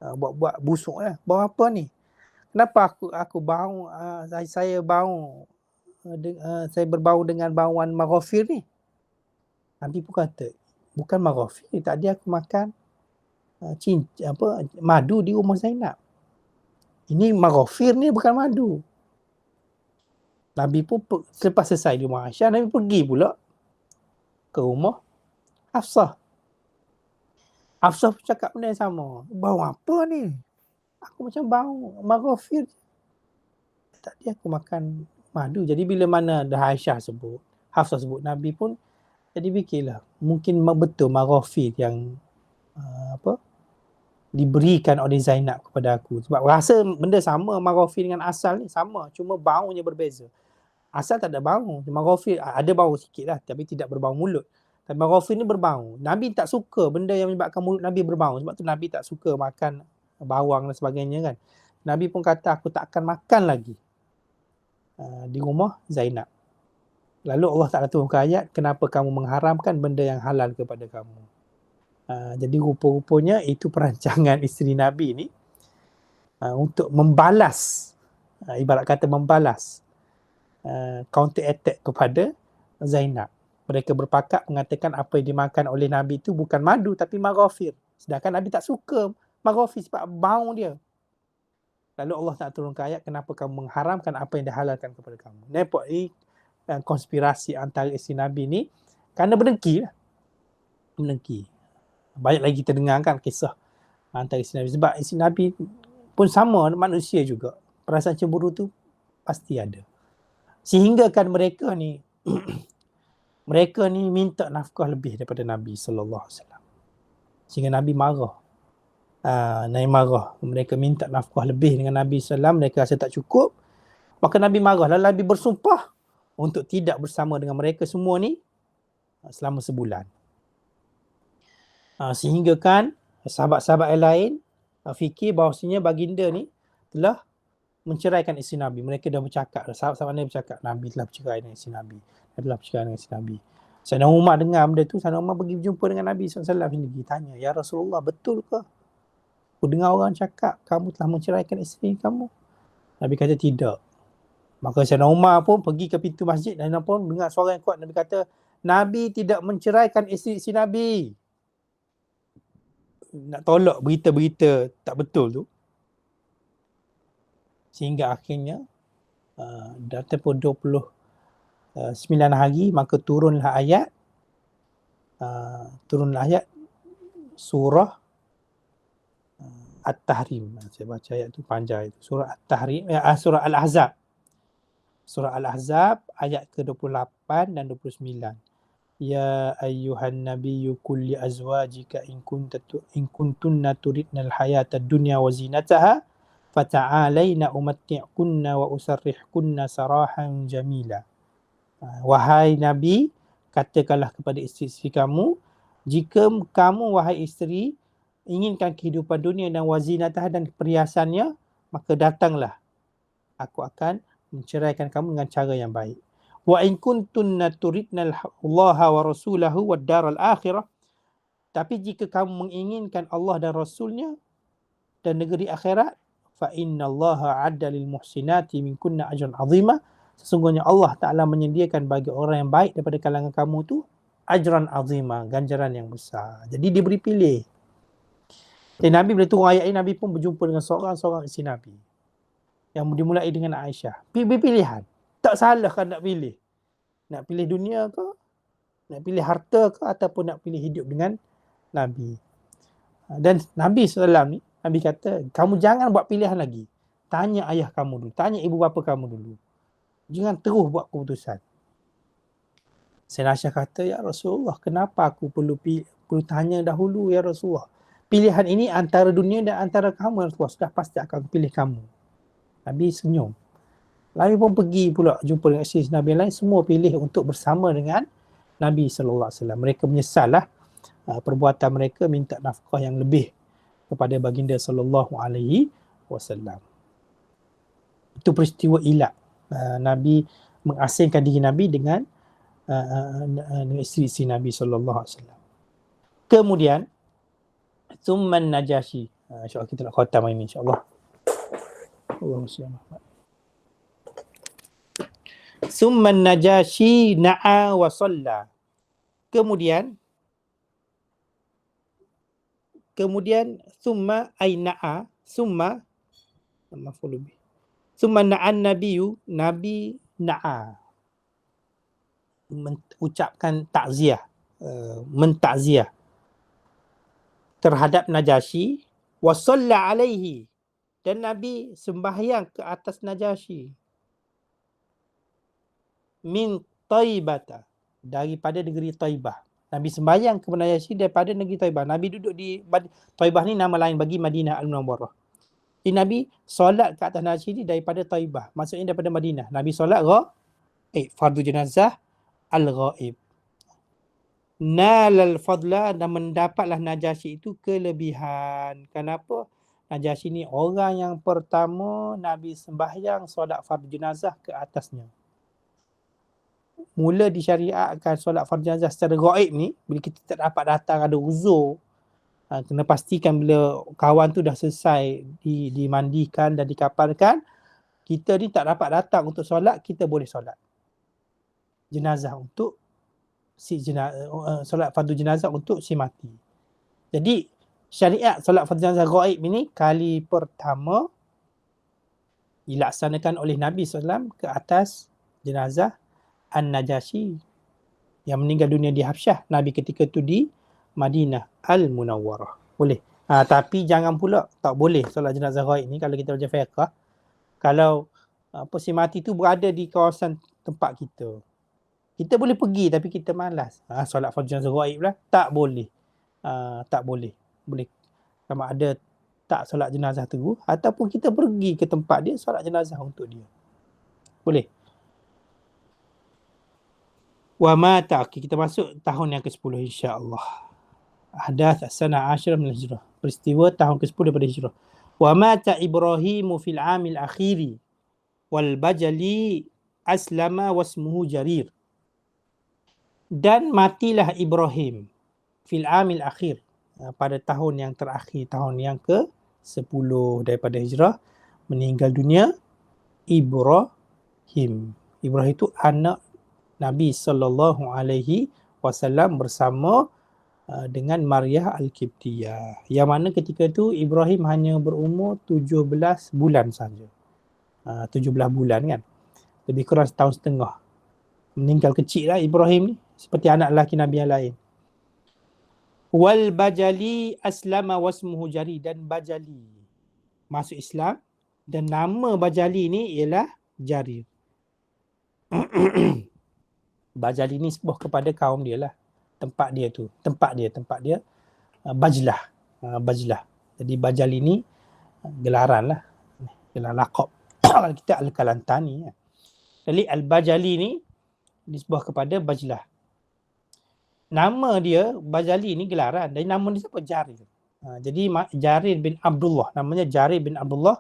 Buat busuk lah. Bau apa ni? Kenapa aku bau, saya berbau dengan bauan maghafir ni? Nabi pun kata, bukan maghafir, tadi aku makan madu di rumah Zainab. Ini maghafir ni bukan madu. Nabi pun selepas selesai di rumah Aisyah, Nabi pergi pula ke rumah Hafsah. Hafsah pun cakap benda yang sama. Bau apa ni? Aku macam bau maghafir. Tadi aku makan madu. Jadi bila mana dah Aisyah sebut, Hafsah sebut, Nabi pun jadi fikirlah, mungkin betul maghafir yang diberikan oleh Zainab kepada aku. Sebab rasa benda sama, maghafir dengan asal ni sama, cuma baunya berbeza. Asal tak ada bau, maghafir ada bau sikit lah, tapi tidak berbau mulut. Tapi maghafir ni berbau. Nabi tak suka benda yang menyebabkan mulut Nabi berbau. Sebab tu Nabi tak suka makan bawang dan sebagainya kan. Nabi pun kata, aku tak akan makan lagi di rumah Zainab. Lalu Allah Ta'ala turunkan ayat, kenapa kamu mengharamkan benda yang halal kepada kamu? Jadi rupa-rupanya itu perancangan isteri Nabi ni untuk membalas, ibarat kata membalas counter attack kepada Zainab. Mereka berpakat mengatakan apa yang dimakan oleh Nabi itu bukan madu tapi maghafir. Sedangkan Nabi tak suka maghafir sebab bau dia. Lalu Allah Ta'ala turunkan ayat, kenapa kamu mengharamkan apa yang dihalalkan kepada kamu? Nampak ni konspirasi antara isteri Nabi ni kerana berdengki lah. Berdengki. Banyak lagi kita dengarkan kisah antara isteri Nabi. Sebab isteri Nabi pun sama manusia juga. Perasaan cemburu tu pasti ada. Sehingga kan mereka ni minta nafkah lebih daripada Nabi SAW. Sehingga Nabi marah. Nabi marah. Mereka minta nafkah lebih dengan Nabi SAW. Mereka rasa tak cukup. Maka Nabi marah. Lalu Nabi bersumpah untuk tidak bersama dengan mereka semua ni selama sebulan. Sehingga kan sahabat-sahabat yang lain fikir bahawasanya baginda ni telah menceraikan isteri Nabi. Mereka dah bercakap, sahabat-sahabat Nabi bercakap, Nabi telah bercerai dengan isteri Nabi. Nabi telah bercerai dengan isteri Nabi. Sayyidina Umar dengar benda tu, Sayyidina Umar pergi berjumpa dengan Nabi SAW. Dia tanya, ya Rasulullah, betul ke? Aku dengar orang cakap, kamu telah menceraikan isteri kamu. Nabi kata tidak. Maka Sayyidina Umar pun pergi ke pintu masjid dan pun dengar suara yang kuat. Nabi kata, Nabi tidak menceraikan isteri Nabi. Nak tolak berita-berita tak betul tu. Sehingga akhirnya dah tempoh 29 hari, maka turunlah ayat turun ayat surah At-Tahrim. Saya baca ayat tu panjang itu. Surah At-Tahrim, surah Al-Ahzab. Surah Al-Ahzab ayat ke-28 dan 29. Ya ayyuhan nabiyyu qul li azwajika in kuntunna turidnal hayatad dunya wa zinataha fata'alaina umatti'kunna wa usarrihkunna sarahan jamila. Wahai Nabi, katakanlah kepada isteri-isteri kamu, jika kamu wahai isteri inginkan kehidupan dunia dan wazinatah dan perhiasannya, maka datanglah. Aku akan menceraikan kamu dengan cara yang baik. Wa in kuntunna turidna Allah wa rasulahu wad daral akhirah. Tapi jika kamu menginginkan Allah dan Rasulnya dan negeri akhirat, fa innallaha 'adda lil muhsinati minkunna ajran 'azima. Sesungguhnya Allah Ta'ala menyediakan bagi orang yang baik daripada kalangan kamu tu ajran 'azima, ganjaran yang besar. Jadi dia beri pilih. Nabi bila turun ayat ini, Nabi pun berjumpa dengan seorang isteri Nabi yang dimulai dengan Aisyah. Pilih pilihan. Tak salah kan nak pilih. Nak pilih dunia ke? Nak pilih harta ke? Ataupun nak pilih hidup dengan Nabi. Dan Nabi SAW ni, Nabi kata, kamu jangan buat pilihan lagi. Tanya ayah kamu dulu. Tanya ibu bapa kamu dulu. Jangan terus buat keputusan. Sayyidina Aisyah kata, ya Rasulullah, kenapa aku perlu tanya dahulu ya Rasulullah? Pilihan ini antara dunia dan antara kamu, Rasulullah. Sudah pasti akan pilih kamu. Nabi senyum. Nabi pun pergi pula jumpa dengan isteri Nabi lain. Semua pilih untuk bersama dengan Nabi SAW. Mereka menyesallah perbuatan mereka, minta nafkah yang lebih kepada baginda SAW. Itu peristiwa ilak. Nabi mengasingkan diri Nabi dengan isteri-isteri Nabi SAW. Kemudian Tsumman Najashi. InsyaAllah kita nak khatam ini insyaAllah. Allahumma Tsumman Najashi na'a wa salla. Kemudian summa ay na'a, summa maf'ul bih. Summa na'an nabiyyu, Nabi na'a. Mengucapkan takziah, mentakziah terhadap Najasyi, wa salla alaihi, dan Nabi sembahyang ke atas Najasyi, min Taibata, daripada negeri Taibah. Nabi sembahyang kepada Najasyi daripada negeri Taibah. Nabi duduk di Taibah ni nama lain bagi Madinah Al-Munawwarah. Jadi Nabi solat ke atas Najasyi ni daripada Taibah, maksudnya daripada Madinah. Nabi solat fardu jenazah al-ghaib. Nalal fadla, dan mendapatlah Najasyi itu kelebihan. Kenapa? Najasyi ni orang yang pertama Nabi sembahyang solat fardu jenazah ke atasnya. Mula disyariatkan solat fardu jenazah secara ghaib ni bila kita tak dapat datang, ada uzur, kena pastikan bila kawan tu dah selesai dimandikan dan dikapalkan, kita ni tak dapat datang untuk solat, kita boleh solat jenazah untuk solat fardu jenazah untuk si mati. Jadi syariat solat fardu jenazah ghaib ini kali pertama dilaksanakan oleh Nabi SAW ke atas jenazah An-Najasyi yang meninggal dunia di Habsyah. Nabi ketika itu di Madinah Al-Munawwarah. Boleh. Tapi jangan pula, tak boleh solat jenazah ghaib ni kalau kita belajar fiqh. Kalau si mati tu berada di kawasan tempat kita, kita boleh pergi tapi kita malas. Solat fardu jenazah ghaib lah. Tak boleh. Tak boleh. Boleh. Sama ada tak solat jenazah tu ataupun kita pergi ke tempat dia solat jenazah untuk dia. Boleh. Wa mata. Kita masuk tahun yang ke-10 insya-Allah. Ahdath as-sanah 10 min al-hijrah. Peristiwa tahun ke-10 daripada hijrah. Wa mata Ibrahimu fil 'amil akhiri wal bajali aslama wasmuhu Jarir. Dan matilah Ibrahim fil 'amil akhir, pada tahun yang terakhir, tahun yang ke-10 daripada hijrah, meninggal dunia Ibrahim. Ibrahim itu anak Nabi SAW bersama dengan Maryah Al-Qibtiyah, yang mana ketika itu Ibrahim hanya berumur 17 bulan saja. 17 bulan kan, lebih kurang setahun setengah. Meninggal kecil lah Ibrahim ni, seperti anak lelaki Nabi yang lain. Wal Bajali aslama wasmuhu Jarir, dan Bajali masuk Islam dan nama Bajali ni ialah Jarir. Bajali ni sebuah kepada kaum dia lah. Tempat dia Bajlah. Bajlah. Jadi Bajali ni gelaran lah. Gelaran laqab. Kalau kita Al-Kalantani. Jadi Al-Bajali ni disebut kepada Bajlah. Nama dia Bajali ni gelaran. Dan nama dia siapa? Jarir. Jadi Jarir bin Abdullah. Namanya Jarir bin Abdullah.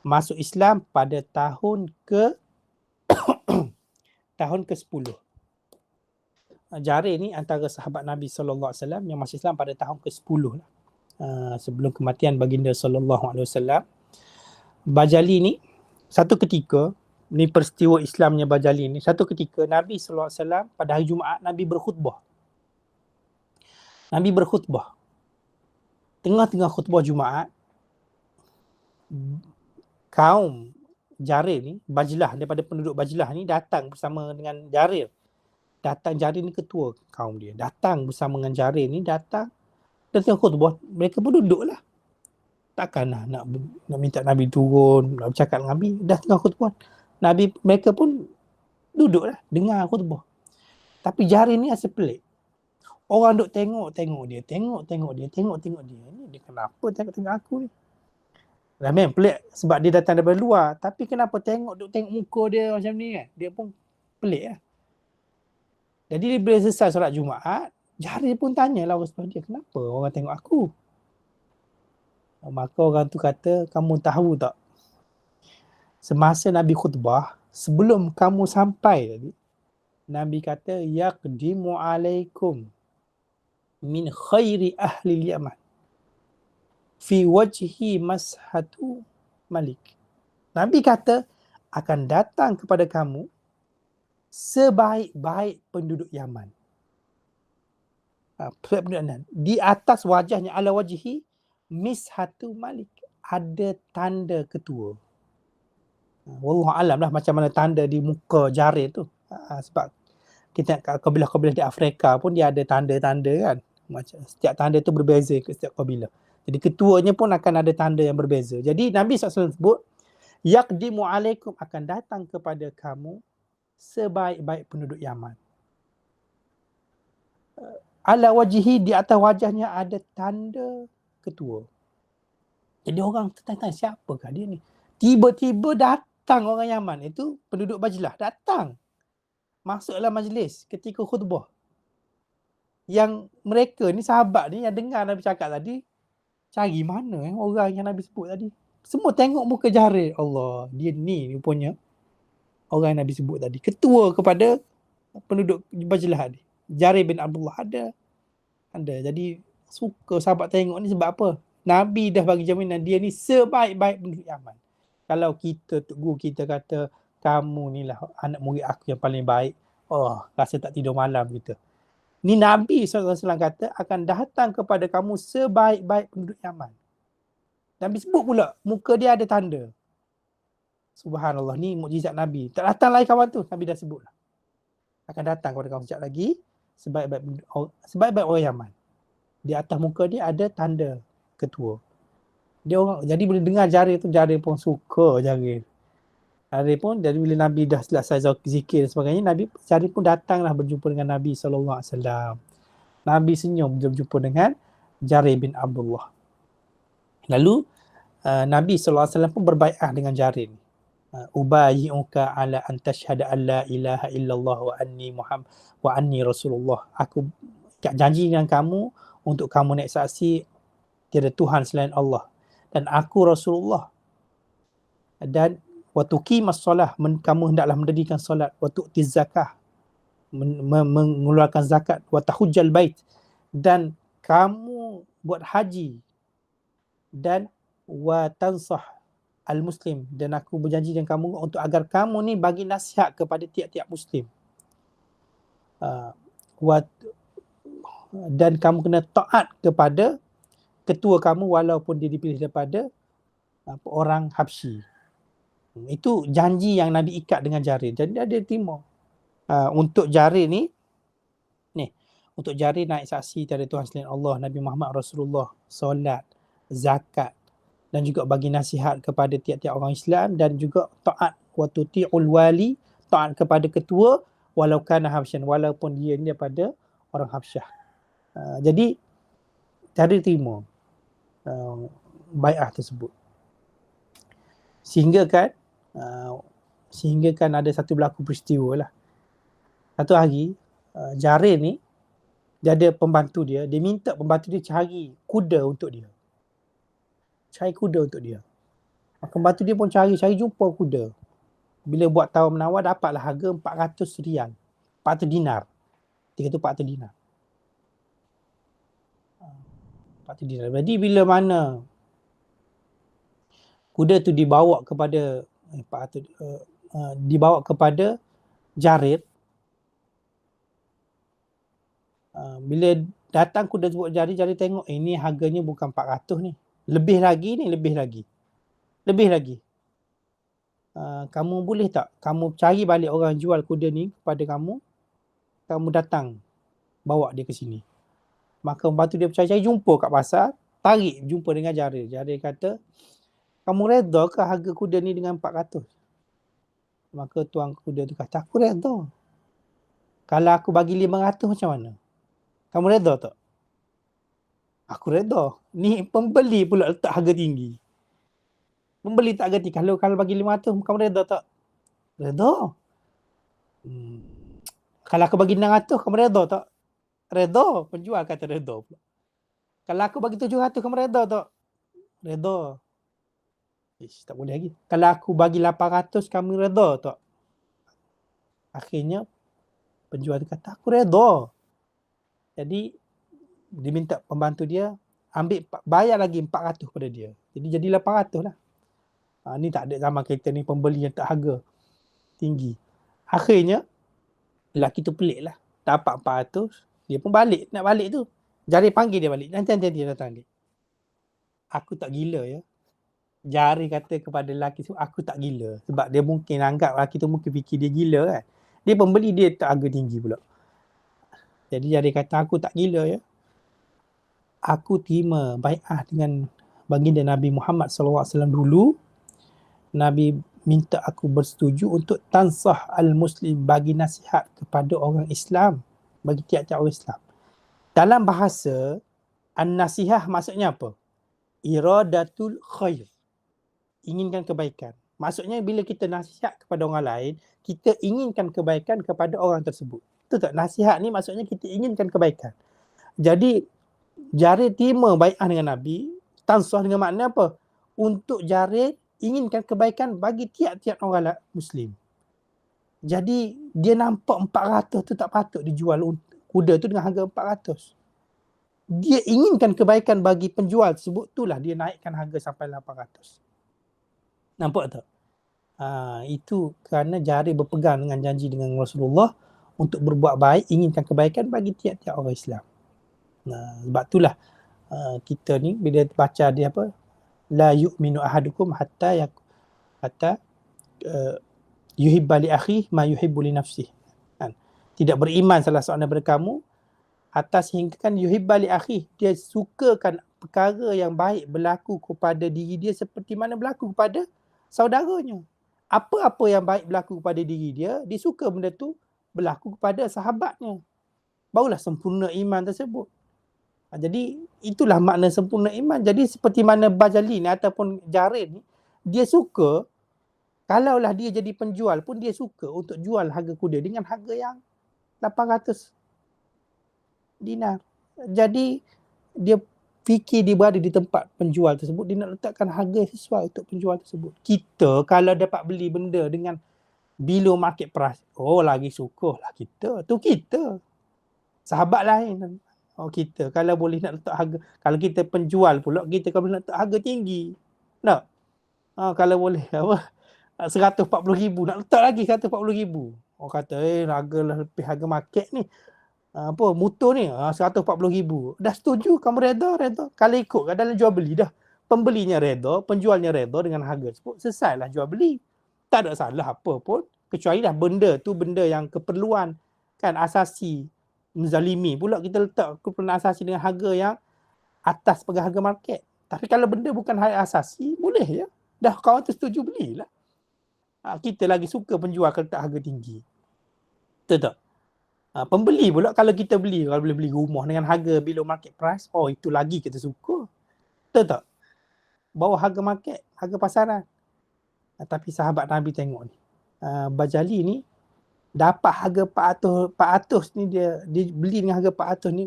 Masuk Islam pada tahun ke-10. Jarir ni antara sahabat Nabi SAW yang masuk Islam pada tahun ke-10 lah. Sebelum kematian baginda SAW. Bajali ni satu ketika, ni peristiwa Islamnya Bajali ni, satu ketika Nabi SAW pada hari Jumaat Nabi berkhutbah. Tengah-tengah khutbah Jumaat, kaum Jarir ni, Bajlah, daripada penduduk Bajlah ni datang bersama dengan Jarir. Jarir ni ketua kaum dia. Datang bersama dengan Jarir ni, datang dan tengah khutbah, mereka pun duduk lah. Takkanlah nak minta Nabi turun, nak bercakap dengan Nabi, dah tengah khutbah. Mereka pun duduk lah, dengar khutbah. Tapi Jarir ni asal pelik. Orang duk tengok dia. Ni dia kenapa tengok aku ni? Memang pelik sebab dia datang daripada luar. Tapi kenapa tengok muka dia macam ni kan? Dia pun pelik lah. Jadi bila selesai solat Jumaat, Jarir pun tanyalah orang sebelah dia, kenapa orang tengok aku? Maka orang tu kata, kamu tahu tak? Semasa Nabi khutbah, sebelum kamu sampai tadi, Nabi kata, yaqdimu alaikum min khairi ahli Yaman fi wajhi mashatu malik. Nabi kata akan datang kepada kamu sebaik-baik penduduk Yaman. Di atas wajahnya, ala wajhi mishatu malik, ada tanda ketua. Wallahu alam lah macam mana tanda di muka Jarir tu. Sebab kita kabilah-kabilah di Afrika pun dia ada tanda-tanda kan. Macam setiap tanda tu berbeza ke setiap kabilah. Jadi ketuanya pun akan ada tanda yang berbeza. Jadi Nabi SAW sebut, yaqdimu alaikum, akan datang kepada kamu sebaik-baik penduduk Yaman. Ala wajihi, di atas wajahnya ada tanda ketua. Jadi orang tertanya, siapakah dia ni? Tiba-tiba datang orang Yaman, itu penduduk Bajlah, datang. Masuklah majlis ketika khutbah. Yang mereka ni, sahabat ni yang dengar Nabi cakap tadi, cari mana orang yang Nabi sebut tadi. Semua tengok muka Jarir. Allah, dia ni rupanya orang yang Nabi sebut tadi. Ketua kepada penduduk Bajlah ni. Jarir bin Abdullah ada. Jadi suka sahabat tengok ni sebab apa? Nabi dah bagi jaminan dia ni sebaik-baik penduduk Yaman. Kalau kita, guru kita kata, kamu ni lah anak murid aku yang paling baik, rasa tak tidur malam kita. Ni Nabi SAW kata akan datang kepada kamu sebaik-baik penduduk Yaman. Nabi sebut pula, muka dia ada tanda. Subhanallah, ni mukjizat Nabi. Tak datang lagi kawan tu, Nabi dah sebut lah. Akan datang kepada kamu sekejap lagi, sebaik-baik orang Yaman. Di atas muka dia ada tanda ketua. Dia orang, jadi bila dengar Jarir tu, Jarir pun suka Jarir. Jarir pun, jadi bila Nabi dah selesai zikir dan sebagainya, Jarir pun datanglah berjumpa dengan Nabi SAW. Nabi senyum berjumpa dengan Jarir bin Abdullah. Lalu Nabi SAW pun berbai'ah dengan Jarir. Ubayyi'uka ala an tashhada an la ilaha illallah wa anni Rasulullah. Aku janji dengan kamu untuk kamu naik saksi tiada Tuhan selain Allah dan aku Rasulullah. Dan wa tuqimas solah, kamu hendaklah mendirikan solat, wa tu'tiz zakah, mengeluarkan zakat, wa tahujjal bait, dan kamu buat haji, dan wa tansah al-muslim, dan aku berjanji dengan kamu untuk agar kamu ni bagi nasihat kepada tiap-tiap muslim. Dan kamu kena taat kepada ketua kamu walaupun dia dipilih daripada orang Habsyi. Itu janji yang Nabi ikat dengan Jarir. Jadi dia terima. Untuk Jarir ni, untuk jari naik saksi tiada Tuhan selain Allah, Nabi Muhammad Rasulullah, solat, zakat dan juga bagi nasihat kepada tiap-tiap orang Islam dan juga taat wa tuti'ul wali, taat kepada ketua walau kana habsyan, walaupun dia ni daripada orang Habsyah. Jadi cara terima bai'ah tersebut. Sehingga kan ada satu berlaku peristiwa lah. Satu hari Jarir ni dia ada pembantu dia minta pembantu dia cari kuda untuk dia. Pembantu dia pun cari jumpa kuda. Bila buat tawar menawar dapatlah harga 400 rial. 400 dinar. Dia kata 400 dinar. 400 dinar. Jadi bila mana kuda tu dibawa kepada Jarir, bila datang kuda tu buat Jarir tengok ini harganya bukan 400 ni. Lebih lagi. Kamu boleh tak kamu cari balik orang jual kuda ni kepada kamu datang bawa dia ke sini. Maka pembantu dia percaya jumpa kat pasar, tarik jumpa dengan Jarir. Jarir kata, kamu reda ke harga kuda ni dengan 400? Maka tuan kuda tu kata, aku reda. Kalau aku bagi 500 macam mana? Kamu reda tak? Aku reda. Ni pembeli pula letak harga tinggi. Pembeli tak harga tinggi. Kalau bagi 500, kamu reda tak? Reda. Kalau aku bagi 600, kamu reda tak? Reda. Penjual kata reda pula. Kalau aku bagi 700, kamu reda tak? Reda. Tak boleh lagi. Kalau aku bagi 800, kamu reda tak? Akhirnya penjual tu kata, aku reda. Jadi dia minta pembantu dia bayar lagi 400 pada dia. Jadi 800 lah. Ni tak ada zaman kita ni pembeli yang tak harga tinggi. Akhirnya lelaki tu pelik lah. Dapat 400, dia pun nak balik tu. Jarir panggil dia balik. Nanti dia datang balik. Aku tak gila ya. Jarir kata kepada lelaki tu, aku tak gila. Sebab dia mungkin anggap lelaki tu mungkin fikir dia gila kan. Dia pembeli, dia tak harga tinggi pula. Jadi Jarir kata, aku tak gila ya. Aku terima bai'ah dengan baginda Nabi Muhammad SAW dulu. Nabi minta aku bersetuju untuk tansah al-muslim, bagi nasihat kepada orang Islam, bagi tiap-tiap orang Islam. Dalam bahasa, an-nasihah maksudnya apa? Iradatul khair. Inginkan kebaikan. Maksudnya bila kita nasihat kepada orang lain, kita inginkan kebaikan kepada orang tersebut. Betul tak? Nasihat ni maksudnya kita inginkan kebaikan. Jadi Jarir terima bai'ah dengan Nabi, tansah dengan makna apa? Untuk Jarir inginkan kebaikan bagi tiap-tiap orang Muslim. Jadi dia nampak 400 tu tak patut dijual kuda tu dengan harga 400. Dia inginkan kebaikan bagi penjual tersebut, itulah dia naikkan harga sampai 800. Nampak tak? Itu kerana Jarir berpegang dengan janji dengan Rasulullah untuk berbuat baik, inginkan kebaikan bagi tiap-tiap orang Islam. Sebab itulah kita ni bila baca dia apa, la yu'minu ahadukum hatta yuhibba li akhihi ma yuhibbu li nafsihi. Tidak beriman salah seorang daripada kamu hatta sehingga kan yuhibba li akhihi, dia sukakan perkara yang baik berlaku kepada diri dia seperti mana berlaku kepada saudaranya. Apa-apa yang baik berlaku kepada diri dia, dia suka benda tu berlaku kepada sahabatnya. Barulah sempurna iman tersebut. Jadi itulah makna sempurna iman. Jadi seperti mana Bajali ni ataupun Jarir ni, dia suka, kalaulah dia jadi penjual pun dia suka untuk jual harga kuda dengan harga yang 800 dinar. Jadi dia fikir dia berada di tempat penjual tersebut, dia nak letakkan harga sesuai untuk penjual tersebut. Kita kalau dapat beli benda dengan below market price, lagi syukurlah kita. Tu kita. Sahabat lain. Kita kalau boleh nak letak harga, kalau kita penjual pula, kita kalau boleh nak letak harga tinggi. Tak? Kalau boleh 140,000 nak letak lagi 140,000. Orang kata harga lebih harga market ni. Motor ni 140,000. Dah setuju, kamu reda. Kalau ikut dalam jual beli dah. Pembelinya reda, penjualnya reda dengan harga tersebut, selesailah jual beli. Tak ada salah apa pun, kecuali dah benda tu benda yang keperluan kan asasi. menzalimi pula kita letak keperluan asasi dengan harga yang atas pada harga market. Tapi kalau benda bukan harga asasi, boleh ya. Dah kawan tu setuju, belilah. Kita lagi suka penjual kalau letak harga tinggi. Betul tak? Pembeli pula kalau kita beli, kalau boleh beli rumah dengan harga below market price, oh itu lagi kita suka. Betul tak? Bawah harga market, harga pasaran. Tapi sahabat Nabi tengok ni. Bajali ni dapat harga 400 ni, dia beli dengan harga 400 ni,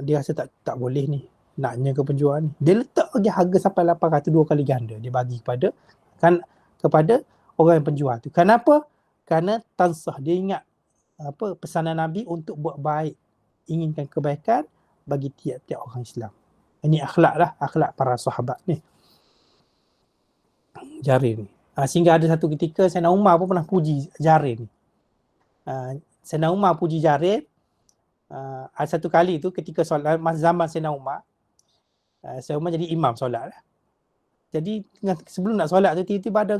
dia rasa tak boleh ni. Naknya ke penjual ni. Dia letak lagi harga sampai 800, 2 kali ganda. Dia bagi kepada orang yang penjual tu. Kenapa? Kerana tansah, dia ingat pesanan Nabi untuk buat baik, inginkan kebaikan bagi tiap-tiap orang Islam. Ini akhlak para sahabat ni. Jarir ni. Sehingga ada satu ketika Sayyidina Umar pun pernah puji Jarir ni. Sayyidina Umar puji Jarir. Ada satu kali tu ketika solat masa zaman Sayyidina Umar, Sayyidina Umar jadi imam solat lah. Jadi sebelum nak solat tu, tiba-tiba ada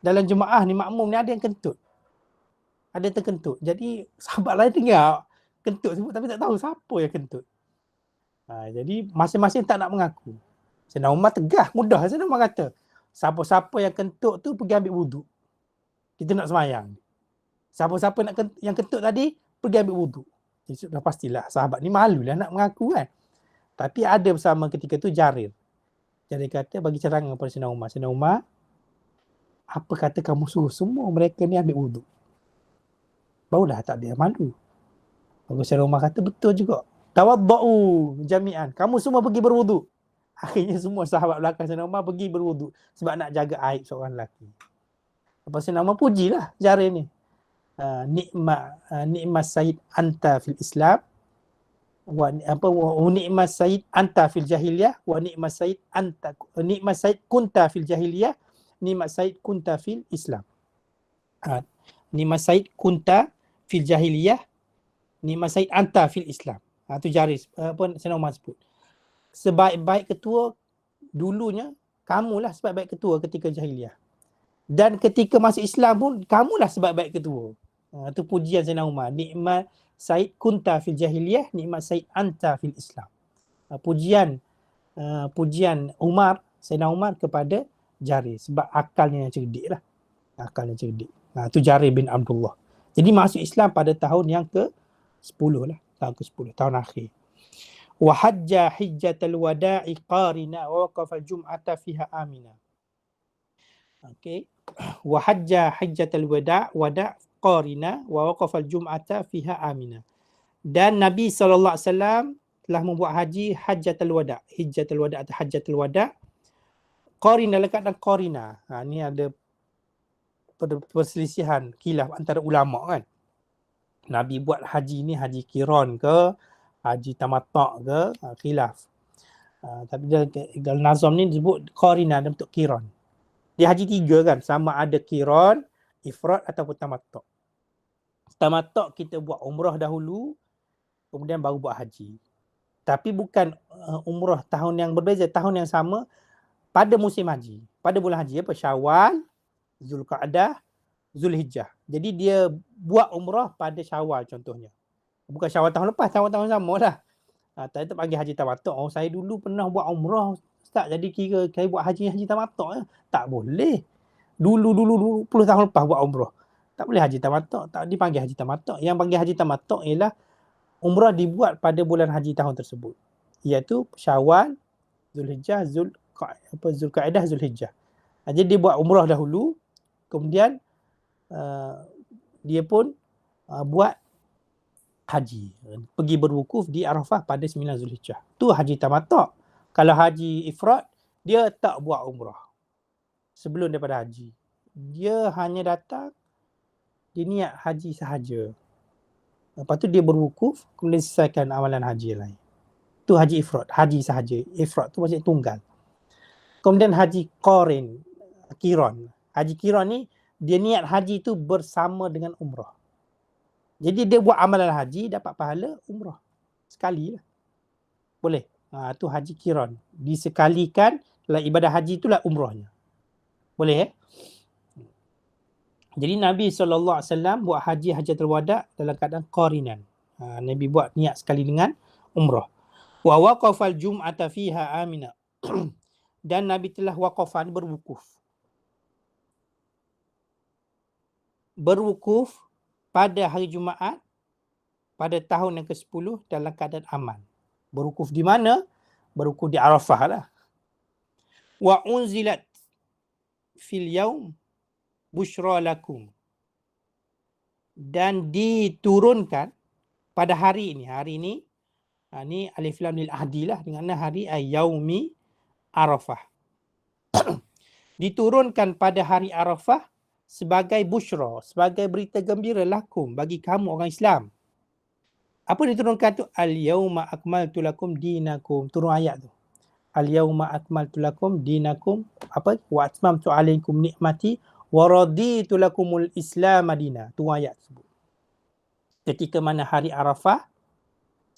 dalam jemaah ni, makmum ni ada yang kentut. Ada yang terkentut. Jadi sahabat lain dengar kentut sebut tapi tak tahu siapa yang kentut. Jadi masing-masing tak nak mengaku. Sayyidina Umar tegas, mudah. Sayyidina Umar kata, siapa-siapa yang kentut tu pergi ambil wuduk. Kita nak semayang. Siapa-siapa yang kentut tadi, pergi ambil wuduk. Jadi sudah pastilah sahabat ni malulah nak mengaku kan. Tapi ada bersama ketika tu Jarir. Jarir kata bagi cadangan kepada Sayyidina Umar. Sayyidina Umar, apa kata kamu suruh semua mereka ni ambil wuduk? Barulah tak ada yang malu. Bagus Sayyidina Umar kata betul juga. Tawadda'u jami'an. Kamu semua pergi berwuduk. Akhirnya semua sahabat belakang Sayyidina Umar pergi berwuduk sebab nak jaga aib seorang lelaki. Lepas Sayyidina Umar pujilah Jarir ni. Ni'mat sayyid anta fil Islam wa ni'mat sayyid anta fil jahiliyah wa ni'mat sayyid kunta fil jahiliyah, ni'mat sayyid kunta fil Islam. Ni'mat sayyid kunta fil jahiliyah, ni'mat sayyid anta fil Islam. Tu Jarir Sayyidina Umar sebut. Sebaik-baik ketua dulunya, kamulah sebaik-baik ketua ketika jahiliyah. Dan ketika masuk Islam pun, kamulah sebaik-baik ketua. Itu pujian Sayyidina Umar. Ni'mat sayyid kunta fil jahiliyah, ni'mat sayyid anta fil Islam. Pujian Umar, Sayyidina Umar kepada Jarir. Sebab akalnya yang cerdik lah. Akalnya cerdik. Itu Jarir bin Abdullah. Jadi masuk Islam pada tahun yang ke-10 lah. Tahun ke-10, tahun akhir. Wa hajja hijjatal wada'i qarina wa waqafal jum'ata fiha amina. Okey. Wa hajja hijjatal wada' qarina wa waqafal jum'ata fiha amina. Dan Nabi SAW telah membuat haji hajjatul wada'. Hijjatul wada' atau hajjatul wada'. Qarina lekat dan qarina. Ni ada perselisihan khilaf antara ulama kan. Nabi buat haji ni haji qiran ke, haji tamattu' ke, khilaf. Tapi dalam nazam ni disebut qarina dalam bentuk qiran. Dia haji 3 kan, sama ada qiran, ifrad ataupun tamattu'. Tamattu' kita buat umrah dahulu, kemudian baru buat haji. Tapi bukan umrah tahun yang berbeza, tahun yang sama pada musim haji. Pada bulan haji apa? Syawal, Zulqa'dah, Zulhijjah. Jadi dia buat umrah pada Syawal contohnya. Bukan Syawal tahun lepas, tahun-tahun sama lah. Tadi tak panggil haji tamattu'. Oh, saya dulu pernah buat umrah Ustaz, jadi kira saya buat haji tamattu'. Tak boleh. Dulu 10 tahun lepas buat umrah. Tak boleh haji tamattu', tak dipanggil haji tamattu'. Yang panggil haji tamattu' ialah umrah dibuat pada bulan haji tahun tersebut. Iaitu Syawal, Zulhijjah, Zulqa'dah, Zulhijjah. Jadi dia buat umrah dahulu, kemudian dia pun buat haji. Pergi berwukuf di Arafah pada 9 Zulhijjah. Tu haji tamattu'. Kalau haji ifrad, dia tak buat umrah sebelum daripada haji. Dia hanya datang, dia niat haji sahaja. Lepas tu dia berwukuf, kemudian selesaikan amalan haji lain. Tu haji ifrad, haji sahaja. Ifrad tu maksudnya tunggal. Kemudian haji qiran. Haji qiran ni, dia niat haji tu bersama dengan umrah. Jadi dia buat amalan haji, dapat pahala umrah. Sekali lah. Boleh. Tu haji qiran. Disekalikan dalam ibadah haji itulah umrahnya. Boleh Jadi Nabi SAW buat haji hajjatul wada' dalam keadaan qarinan. Nabi buat niat sekali dengan umrah. Wa waqafal jum'ata fiha amina. Dan Nabi telah waqafan berwukuf. Berwukuf pada hari Jumaat pada tahun yang ke-10 dalam keadaan aman. Berwukuf di mana? Berwukuf di Arafah lah. Wa unzilat fil yaum busyra lakum. Dan diturunkan pada hari ini. Hari ini, ni alif lam lil ahdi lah, dengan hari yaumi Arafah. Diturunkan pada hari Arafah sebagai busyra, sebagai berita gembira lakum, bagi kamu orang Islam. Apa diturunkan tu? Al-yawma akmaltu lakum dinakum. Turun ayat tu. Al-yawma akmaltu lakum dinakum. Apa? Wa atmamtu alaikum nikmati wa raditu lakumul Islam madina. Tu ayat tersebut. Ketika mana hari Arafah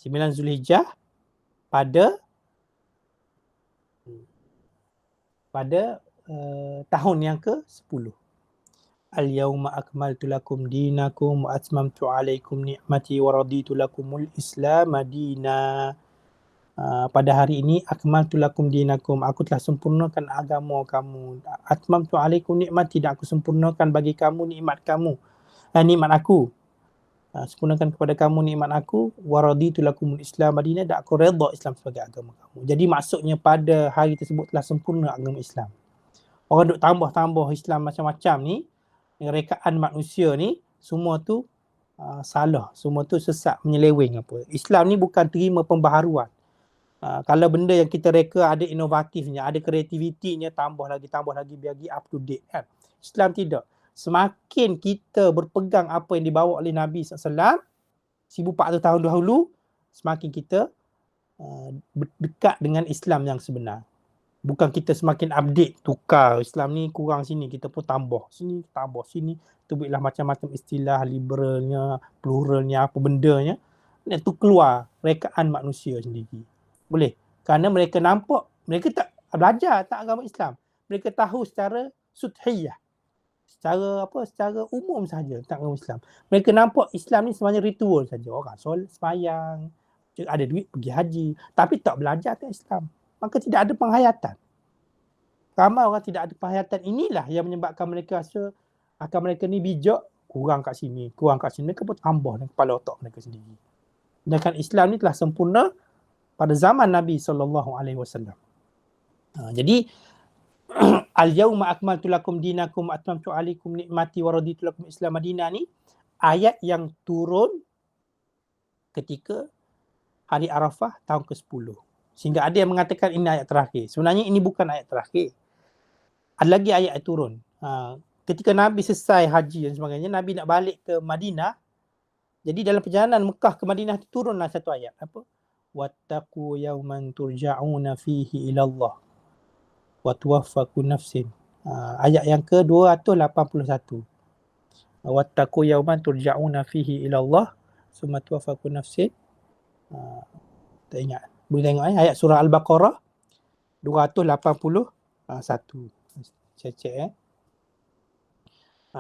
9 Zulhijjah pada tahun yang ke-10. Al-yawma akmaltu lakum dinakum wa atmamtu alaikum ni'mati wa raditu lakumul Islam madina. Pada hari ini akmaltu lakum dinakum, aku telah sempurnakan agama kamu. Atmamtu alaikum ni'mati, dan aku sempurnakan bagi kamu nikmat kamu. Nikmat aku. Sempurnakan kepada kamu nikmat aku. Wa raditu lakumul Islam madina, dan aku redha Islam sebagai agama kamu. Jadi maksudnya pada hari tersebut telah sempurna agama Islam. Orang duk tambah-tambah Islam macam-macam ni, rekaan manusia ni, semua tu salah, semua tu sesat, menyeleweng apa. Islam ni bukan terima pembaharuan. Kalau benda yang kita reka ada inovatifnya, ada kreativitinya, tambah lagi biar up to date kan. Islam tidak. Semakin kita berpegang apa yang dibawa oleh Nabi SAW 1400 tahun dahulu, semakin kita dekat dengan Islam yang sebenar. Bukan kita semakin update, tukar Islam ni kurang sini, kita pun tambah sini, tubuhlah macam-macam istilah, liberalnya, pluralnya, apa bendanya. Dan tu keluar rekaan manusia sendiri. Boleh. Kerana mereka nampak, mereka tak belajar tak agama Islam. Mereka tahu secara suthiyah. Secara umum saja tentang agama Islam. Mereka nampak Islam ni sebenarnya ritual saja. Orang solat, sembahyang, ada duit pergi haji, tapi tak belajar tentang Islam. Maka tidak ada penghayatan. Ramai orang tidak ada penghayatan. Inilah yang menyebabkan mereka rasa akan mereka ni bijak, kurang kat sini. Mereka pun tambah dengan kepala otak mereka sendiri. Sedangkan Islam ni telah sempurna pada zaman Nabi SAW. Jadi, Al-yawma akmaltu lakum dinakum atmamtu alaikum nikmati wa raditu lakum Islam madina ni ayat yang turun ketika hari Arafah tahun ke-10. Sehingga ada yang mengatakan ini ayat terakhir. Sebenarnya ini bukan ayat terakhir. Ada lagi ayat yang turun. Ketika Nabi selesai haji dan sebagainya, Nabi nak balik ke Madinah. Jadi dalam perjalanan Mekah ke Madinah tu turunlah satu ayat. Apa? Wattaqu yawman turja'una fihi ilallah wa tuwaffa kullu nafsin. Ayat yang ke-281. Wattaqu yawman turja'una fihi ilallah summa tuwaffa kullu nafsin. Tak ingat. Boleh tengok ayat surah Al-Baqarah 281. Saya cek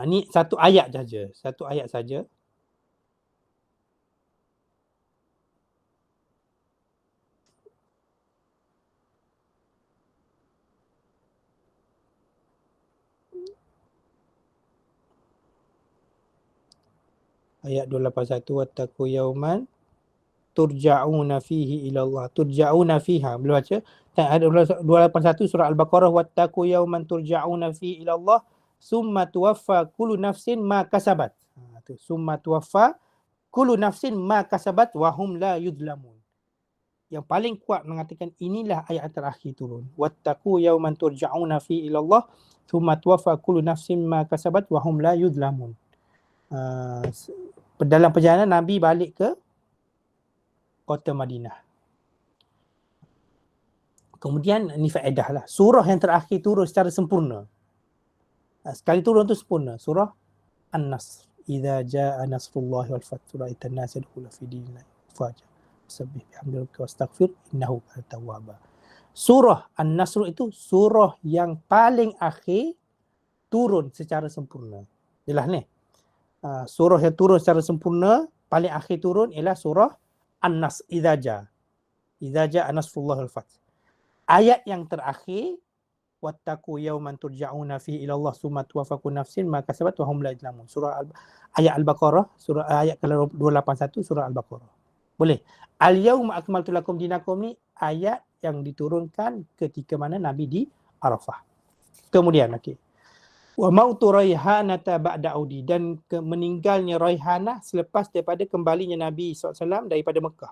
ni satu ayat saja. Ayat 281, wattaqu yawman turja'una fihi ilallah. Turja'una fiha. Boleh baca? Ayat 281 surah Al-Baqarah, wattaqu yawman turja'una fihi ilallah summa tuwaffa kullu nafsin ma kasabat. Summa tuwaffa kullu nafsin ma kasabat wa hum la yudlamun. Yang paling kuat mengatakan inilah ayat terakhir turun. Wattaqu yawman turja'una fihi ilallah summa tuwaffa kullu nafsin ma kasabat wa hum la yudlamun. Dalam perjalanan Nabi balik ke kota Madinah. Kemudian ni faedah lah. Surah yang terakhir turun secara sempurna. Sekali turun tu sempurna. Surah An-Nasr. Idza jaa nasrullahi wal fath ra'aitan nasa yadkhuluna fi dinillahi afwaja. Fasabbih bihamdi rabbika wastaghfir innahu kana tawwaba. Surah An-Nasr itu surah yang paling akhir turun secara sempurna. Jelas ni. Surah yang turun secara sempurna paling akhir turun ialah surah An-Nas, Idza jaa nasrullahil fath. Ayat yang terakhir, wattaqu yawman turja'una fihi ila Allah tsumma tuwaffa kullu nafsin ma kasabat wa hum la yuzlamun. Ayat Al-Baqarah, ayat ke-281 surah Al-Baqarah. Boleh. Al-yawma akmaltu lakum dinakum ni ayat yang diturunkan ketika mana Nabi di Arafah. Kemudian wa mautu Raihanata ba'da audi, dan meninggalnya Raihanah selepas daripada kembalinya Nabi SAW daripada Mekah.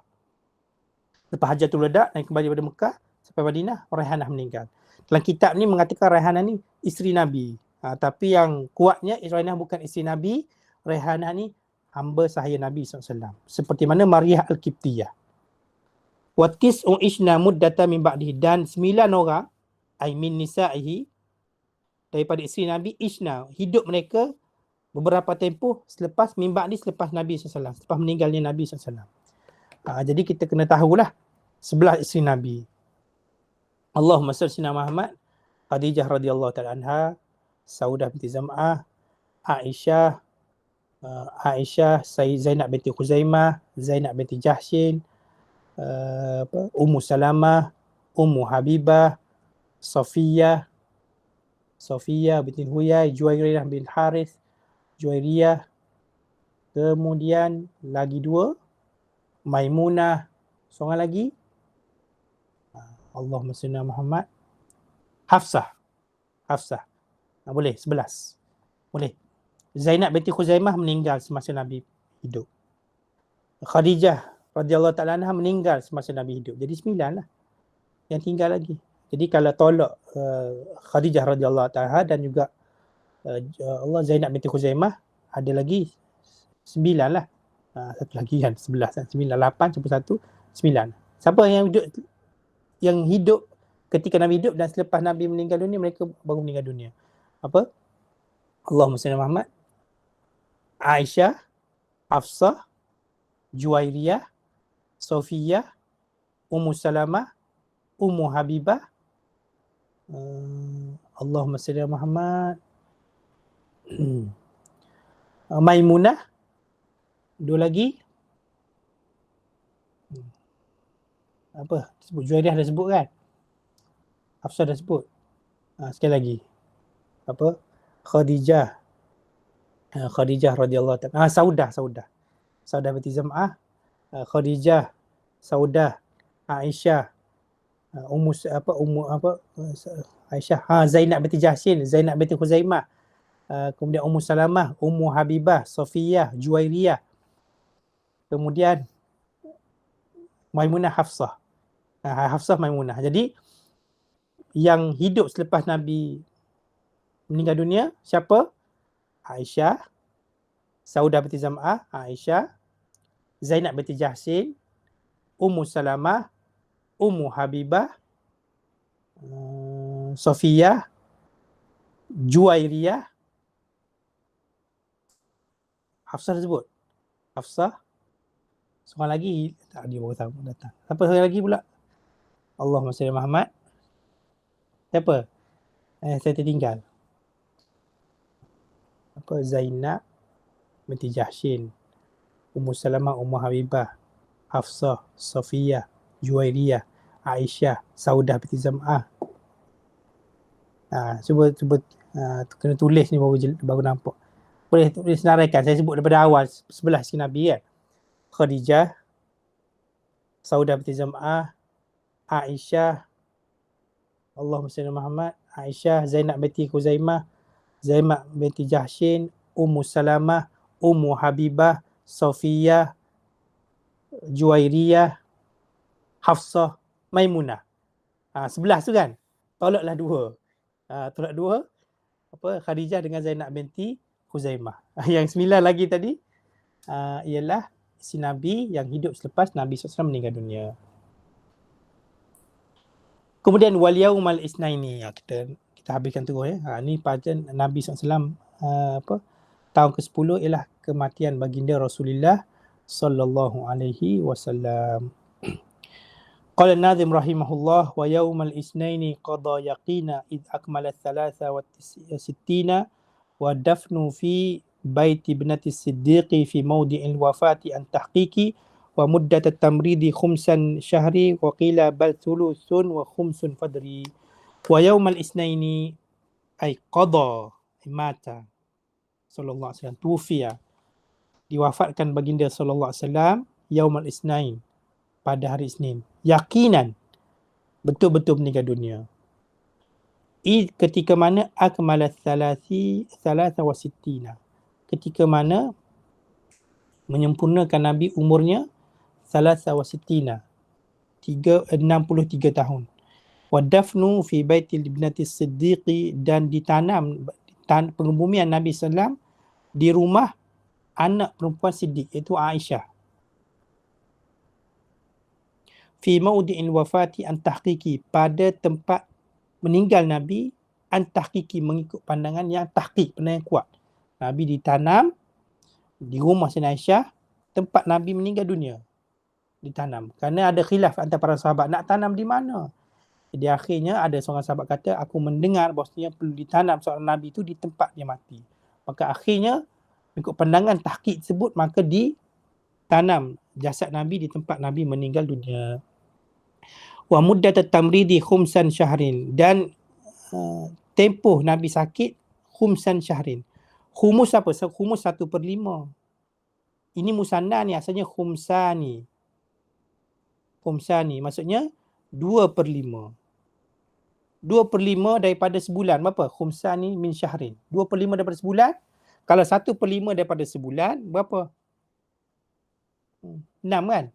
Lepas Hajatul Wada dan kembali daripada Mekah sampai Madinah, Raihanah meninggal. Dalam kitab ni mengatakan Raihanah ni isteri Nabi. Tapi yang kuatnya Raihanah bukan isteri Nabi. Raihanah ni hamba sahaya Nabi SAW. Seperti mana Maryah Al-Qibtiyah. Wa tis'u ishna muddata min ba'dihi, dan 9 orang ay min nisa'ihi, daripada isteri Nabi, ishna, hidup mereka beberapa tempoh selepas min ba'di, selepas Nabi SAW, selepas meninggalnya Nabi SAW. Jadi kita kena tahulah 11 isteri Nabi. Allahumma salli ala Muhammad, Khadijah radhiyallahu ta'ala anha, Saudah binti Zam'ah, Aisyah, Zainab binti Khuzaimah, Zainab binti Jahshin, Ummu Salamah, Ummu Habibah, Safiyah binti Huyai, Juwairiyah bin Harith, Juwairiyah. Kemudian lagi 2, Maimunah, seorang lagi, Allahumma salli ala Muhammad, Hafsah. Boleh 11. Boleh. Zainab binti Khuzaimah meninggal semasa Nabi hidup. Khadijah radhiyallahu ta'ala anha meninggal semasa Nabi hidup. Jadi 9 lah yang tinggal lagi. Jadi kalau tolak Khadijah radhiyallahu ta'ala anha dan juga Zainab binti Khuzaimah, ada lagi 9 lah. Satu lagi kan 11 kan. 9, 8, 1, 9. Siapa yang hidup ketika Nabi hidup dan selepas Nabi meninggal dunia, mereka baru meninggal dunia. Apa? Allahumma salli ala Muhammad, Aisyah, Hafsah, Juwairiyah, Safiyah, Ummu Salamah, Ummu Habibah, Allahumma salli ala Muhammad, Maimunah, 2 lagi. Apa? Sebut Juwairiyah dah sebut kan? Hafsah dah sebut. Sekali lagi. Apa? Khadijah radhiyallahu ta'ala. Saudah binti Zam'ah, Khadijah, Saudah, Aisyah, Aisyah, Zainab binti Jahshin, Zainab binti Khuzaimah, kemudian Ummu Salamah, Ummu Habibah, Safiyah, Juwairiyah. Kemudian Maimunah, Hafsah, Maimunah. Jadi yang hidup selepas Nabi meninggal dunia siapa? Aisyah, Saudah binti Zam'ah, Aisyah, Zainab binti Jahshin, Ummu Salamah, Ummu Habibah, Safiyah, Juwairiyah, Hafsah disebut. Hafsah. Seorang lagi, dia baru datang. Siapa seorang lagi pula? Allahumma salli ala Muhammad. Siapa? Saya tertinggal. Apa? Zainab binti Jahshin, Ummu Salamah, Ummu Habibah, Hafsah, Safiyah, Juwairiyah, Aisyah, Saudah binti Zam'ah. Cuba kena tulis ni baru nampak. Boleh tulis senaraikan. Saya sebut daripada awal 11 si Nabi kan. Khadijah, Saudah binti Zam'ah, Aisyah, Allahumma salli ala Muhammad, Aisyah, Zainab binti Khuzaimah, Zainab binti Jahshin, Ummu Salamah, Ummu Habibah, Safiyah, Juwairiyah, Hafsah, Maimunah. 11 tu kan? Tolaklah 2. Khadijah dengan Zainab binti Khuzaimah. Yang 9 lagi tadi ialah si Nabi yang hidup selepas Nabi SAW meninggal dunia. Kemudian wal yaumal isnaini, kita habiskan terus ya. Ni pada Nabi SAW tahun ke-10 ialah kematian baginda Rasulullah sallallahu alaihi wasallam. Qala an-Nazim rahimahullah, wa yaumal isnaini qada yaqina id akmala 63 wa dafnu fi baiti ibnati siddiqi fi mawdi'il wafati an tahqiqi wa muddat at-tamridi khumsan syahri wa qila bal thuluthun wa khumsun fadri wa yawmal isnaini ay qada mata sallallahu alaihi wasallam tufiya, diwafatkan baginda sallallahu alaihi wasallam yaumal isnain, pada hari Isnin, yakinan betul-betul meninggal dunia. Ketika mana akmala thalatha wa sittina, ketika mana menyempurnakan Nabi umurnya thalatha wa sittina, 63 tahun. Wa dafnu fi baitil ibnati siddiqi, dan ditanam pengebumian Nabi SAW di rumah anak perempuan Siddiq, iaitu Aisyah. Fi maudi'il wafati an tahqiqi, pada tempat meninggal Nabi, an tahqiqi, mengikut pandangan yang tahqiq, pandangan yang kuat. Nabi ditanam di rumah Sayyidina Aisyah, tempat Nabi meninggal dunia ditanam. Kerana ada khilaf antara para sahabat nak tanam di mana. Jadi akhirnya ada seorang sahabat kata, aku mendengar bahawasanya perlu ditanam seorang Nabi itu di tempat dia mati. Maka akhirnya ikut pandangan tahqiq tersebut, maka ditanam jasad Nabi di tempat Nabi meninggal dunia. Wa muddat at-tamridi khumsan syahrin, dan tempoh Nabi sakit khumsan syahrin. Khumus apa? Khumus 1/5. Ini musanna ni, asalnya khumsani. Khumsani maksudnya 2/5. 2/5 daripada sebulan. Berapa? Khumsani min syahrin. 2/5 daripada sebulan. Kalau 1/5 daripada sebulan, berapa? 6 kan?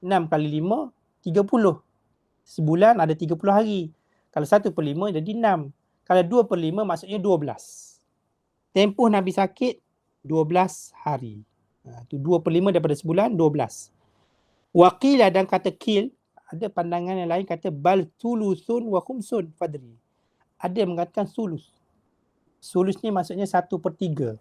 6 kali 5, 30. Sebulan ada 30 hari. Kalau 1/5 jadi 6. Kalau 2/5 maksudnya 12. Tempoh Nabi sakit 12 hari. Itu 2/5 daripada sebulan, 12. Waqila, dan kata kil, ada pandangan yang lain kata bal thuluthun wa khumsun fadri. Ada yang mengatakan sulus. Sulus ni maksudnya 1/3.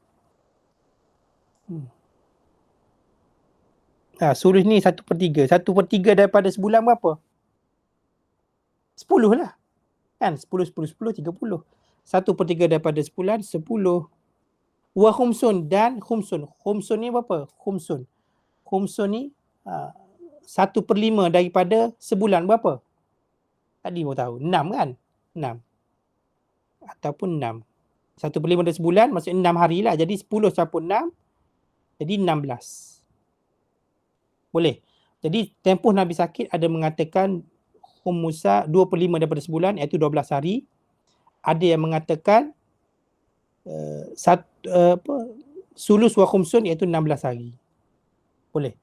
Sulus ni 1/3. 1/3 daripada sebulan berapa? 10 lah. Kan? 10, 10, 10, 30. 1/3 daripada sebulan, 10. Wa khumsun, dan khumsun. Khumsun ni berapa? Khumsun. Khumsun ni 1/5 daripada sebulan berapa? Tadi baru tahu. 6 kan? 6. Ataupun 6. 1/5 dari sebulan maksudnya 6 hari lah. Jadi 10 campur 6. Jadi 16. Boleh. Jadi tempoh Nabi sakit ada mengatakan khumusa 2/5 daripada sebulan, iaitu 12 hari. Ada yang mengatakan sulus wa khumsun, iaitu 16 hari. Boleh.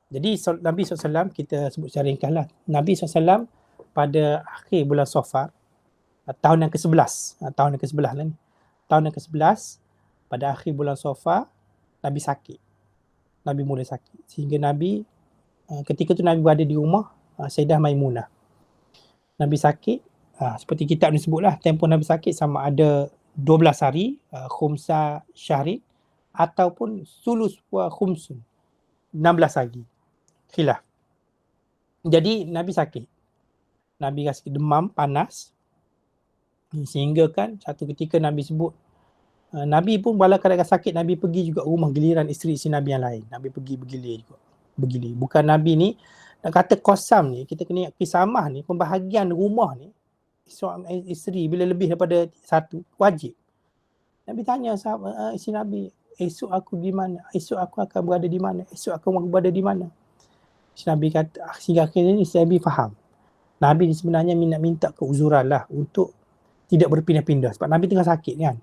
Jadi Nabi SAW, kita sebut secara ringkaslah. Nabi SAW pada akhir bulan Safar, tahun yang ke-11. Tahun yang ke-11 lah ni. Tahun yang ke-11, pada akhir bulan Safar, Nabi sakit. Nabi mula sakit. Sehingga Nabi, ketika tu Nabi berada di rumah Sayyidah Maimunah. Nabi sakit, seperti kitab ni sebutlah, tempoh Nabi sakit sama ada 12 hari, khumsa syahrin, ataupun sulus wa khumsun, 16 hari. Khilaf. Jadi Nabi sakit. Nabi rasa demam, panas. Sehingga kan satu ketika Nabi sebut, Nabi pun walau kadang sakit, Nabi pergi juga rumah giliran isteri-isteri Nabi yang lain. Nabi pergi bergilir juga. Bergilir. Bukan Nabi ni, nak kata kosam ni, kita kena kisamah ni, pembahagian rumah ni, suami isteri bila lebih daripada satu, wajib. Nabi tanya sahabat, isteri Nabi, esok aku di mana? Esok aku akan berada di mana? Esok aku akan berada di mana? Nabi kata, sehingga akhirnya ni Nabi faham. Nabi ni sebenarnya minta keuzuran lah untuk tidak berpindah-pindah. Sebab Nabi tengah sakit kan.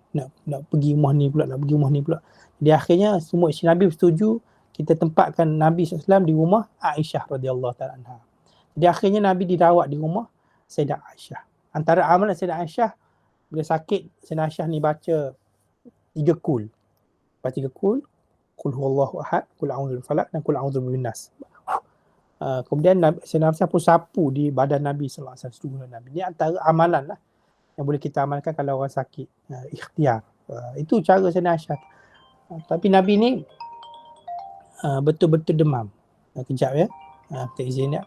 Nak pergi rumah ni pula, nak pergi rumah ni pula. Jadi akhirnya semua isteri Nabi bersetuju kita tempatkan Nabi SAW di rumah Aisyah radhiyallahu ta'ala anha. Jadi akhirnya Nabi dirawat di rumah Sayyidah Aisyah. Antara amalan Sayyidah Aisyah, bila sakit, Sayyidah Aisyah ni baca 3 kul. Baca 3 kul. Qul huwallahu ahad, qul a'udzu bil falaq, dan qul a'udzu bin nas. Kemudian Sayyidina Aisyah pun sapu di badan Nabi sallallahu alaihi wasallam. Nabi. Ini antara amalan lah yang boleh kita amalkan kalau orang sakit, ikhtiar. Itu cara Sayyidina Aisyah. Tapi Nabi ni betul-betul demam. Kejap ya. Minta izin ya.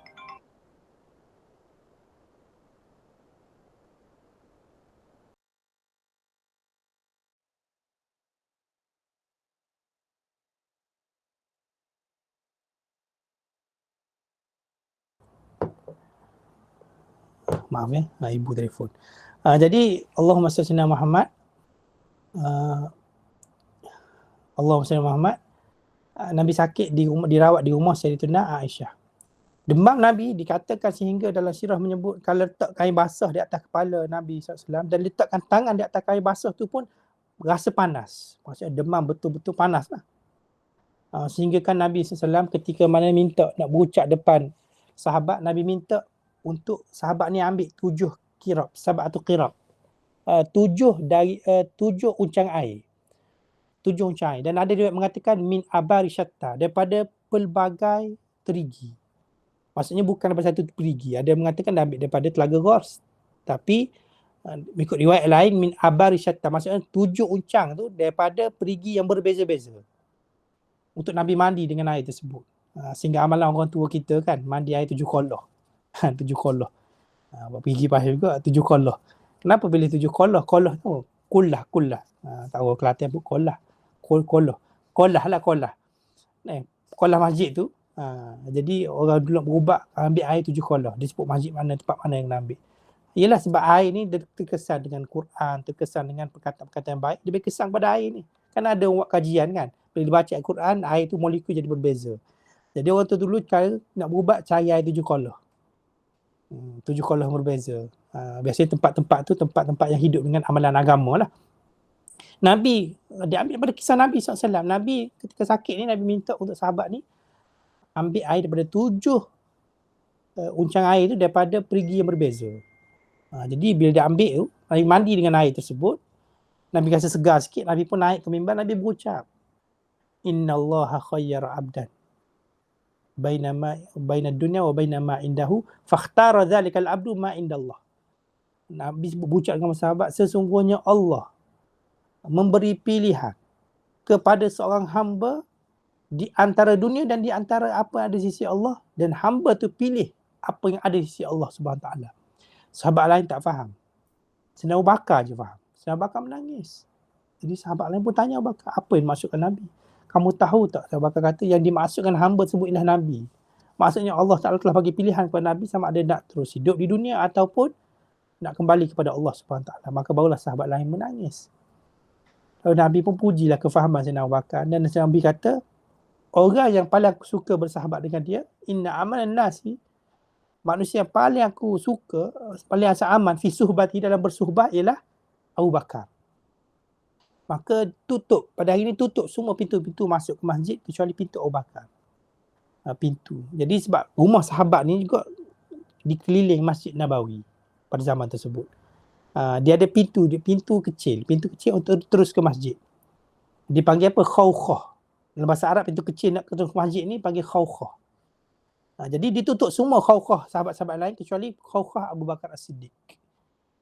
Maaf ya, ibu telefon. Jadi Allahumma salli ala Muhammad. Allahumma salli ala Muhammad. Nabi sakit di rumah, dirawat di rumah Sayyidatuna Aisyah. Demam Nabi dikatakan sehingga dalam sirah menyebut kalau letak kain basah di atas kepala Nabi SAW dan letakkan tangan di atas kain basah tu pun rasa panas. Maksudnya demam betul-betul panas lah. Sehingga kan Nabi SAW ketika mana minta nak berucap depan sahabat, Nabi minta untuk sahabat ni ambil 7 kirab, sab'atu kirab. 7 uncang air. 7 uncang air. Dan ada riwayat mengatakan min abari syatta, daripada pelbagai terigi. Maksudnya bukan daripada satu perigi. Ada yang mengatakan dah ambil daripada Telaga Ghors. Tapi ikut riwayat lain min abari syatta. Maksudnya 7 uncang tu daripada perigi yang berbeza-beza. Untuk Nabi mandi dengan air tersebut. Sehingga amalan orang tua kita kan, mandi air 7 kolah. 7 kolah. Perigi pahal juga 7 kolah. Kenapa pilih 7 kolah? Kolah tu kullah. Tahu Kelantan pun kolah. Kolah lah. Kolah masjid tu. Jadi orang dulu berubat ambil air 7 kolah. Dia sebut masjid mana, tempat mana yang nak ambil. Ialah sebab air ni dia terkesan dengan Quran, terkesan dengan perkataan-perkataan yang baik. Dia berkesan pada air ni. Kan ada orang buat kajian kan. Bila dibaca Al-Quran, air tu molekul jadi berbeza. Jadi orang tu dulu kalau nak berubat cari air 7 kolah. 7 kolah berbeza. Biasanya tempat-tempat tu tempat-tempat yang hidup dengan amalan agama lah. Nabi, dia ambil daripada kisah Nabi SAW. Nabi ketika sakit ni, Nabi minta untuk sahabat ni ambil air daripada 7 uncang air tu daripada perigi yang berbeza. Jadi bila dia ambil tu, Nabi mandi dengan air tersebut, Nabi rasa segar sikit, Nabi pun naik ke mimbar, Nabi berucap, Inna Allaha khayyara abdan baina dunya wa baina ma indahu fakhtara dhalikal abdu ma indallah. Nabi berucap dengan sahabat, sesungguhnya Allah memberi pilihan kepada seorang hamba di antara dunia dan di antara apa yang ada di sisi Allah, dan hamba tu pilih apa yang ada di sisi Allah Subhanahu Taala. Sahabat lain tak faham. Sayyidina Abu Bakar je faham. Sayyidina Abu Bakar menangis. Jadi sahabat lain pun tanya Abu Bakar, apa yang dimaksudkan Nabi? Kamu tahu tak? Abu Bakar kata yang dimaksudkan hamba tersebut ialah Nabi. Maksudnya Allah Taala telah bagi pilihan kepada Nabi sama ada nak terus hidup di dunia ataupun nak kembali kepada Allah Subhanahu Taala. Maka barulah sahabat lain menangis. Lalu Nabi pun pujilah kefahaman Sayyidina Abu Bakar, dan Nabi kata, orang yang paling aku suka bersahabat dengan dia, inna amalan nasi, manusia yang paling aku suka, paling asa aman fi suhbati, dalam bersuhbat, ialah Abu Bakar. Maka tutup, pada hari ini tutup semua pintu-pintu masuk ke masjid kecuali pintu Abu Bakar. Pintu. Jadi sebab rumah sahabat ni juga dikeliling Masjid Nabawi pada zaman tersebut. Dia ada pintu kecil untuk terus ke masjid. Dipanggil apa? Khawkhah. Dalam bahasa Arab pintu kecil nak ke masjid ni panggil khawkhah. Jadi ditutup semua khawkhah sahabat-sahabat lain kecuali khawkhah Abu Bakar As-Siddiq.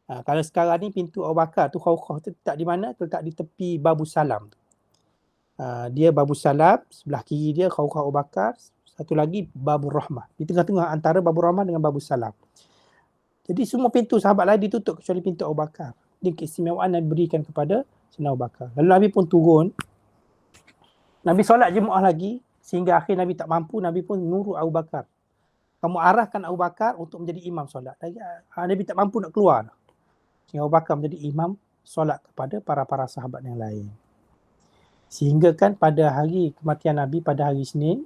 Kalau sekarang ni pintu Abu Bakar tu khawkhah tu letak di mana? Letak di tepi Babu Salam. Dia Babu Salam, sebelah kiri dia khawkhah Abu Bakar, satu lagi Babu Rahmah. Di tengah-tengah antara Babu Rahmah dengan Babu Salam. Jadi semua pintu sahabat lain ditutup kecuali pintu Abu Bakar. Ini keistimewaan yang diberikan kepada Sayyidina Abu Bakar. Lalu Nabi pun turun. Nabi solat Jumaat lagi sehingga akhir Nabi tak mampu, Nabi pun nurut Abu Bakar. Kamu arahkan Abu Bakar untuk menjadi imam solat. Nabi tak mampu nak keluar. Sehingga Abu Bakar menjadi imam solat kepada para sahabat yang lain. Sehingga kan pada hari kematian Nabi, pada hari Isnin,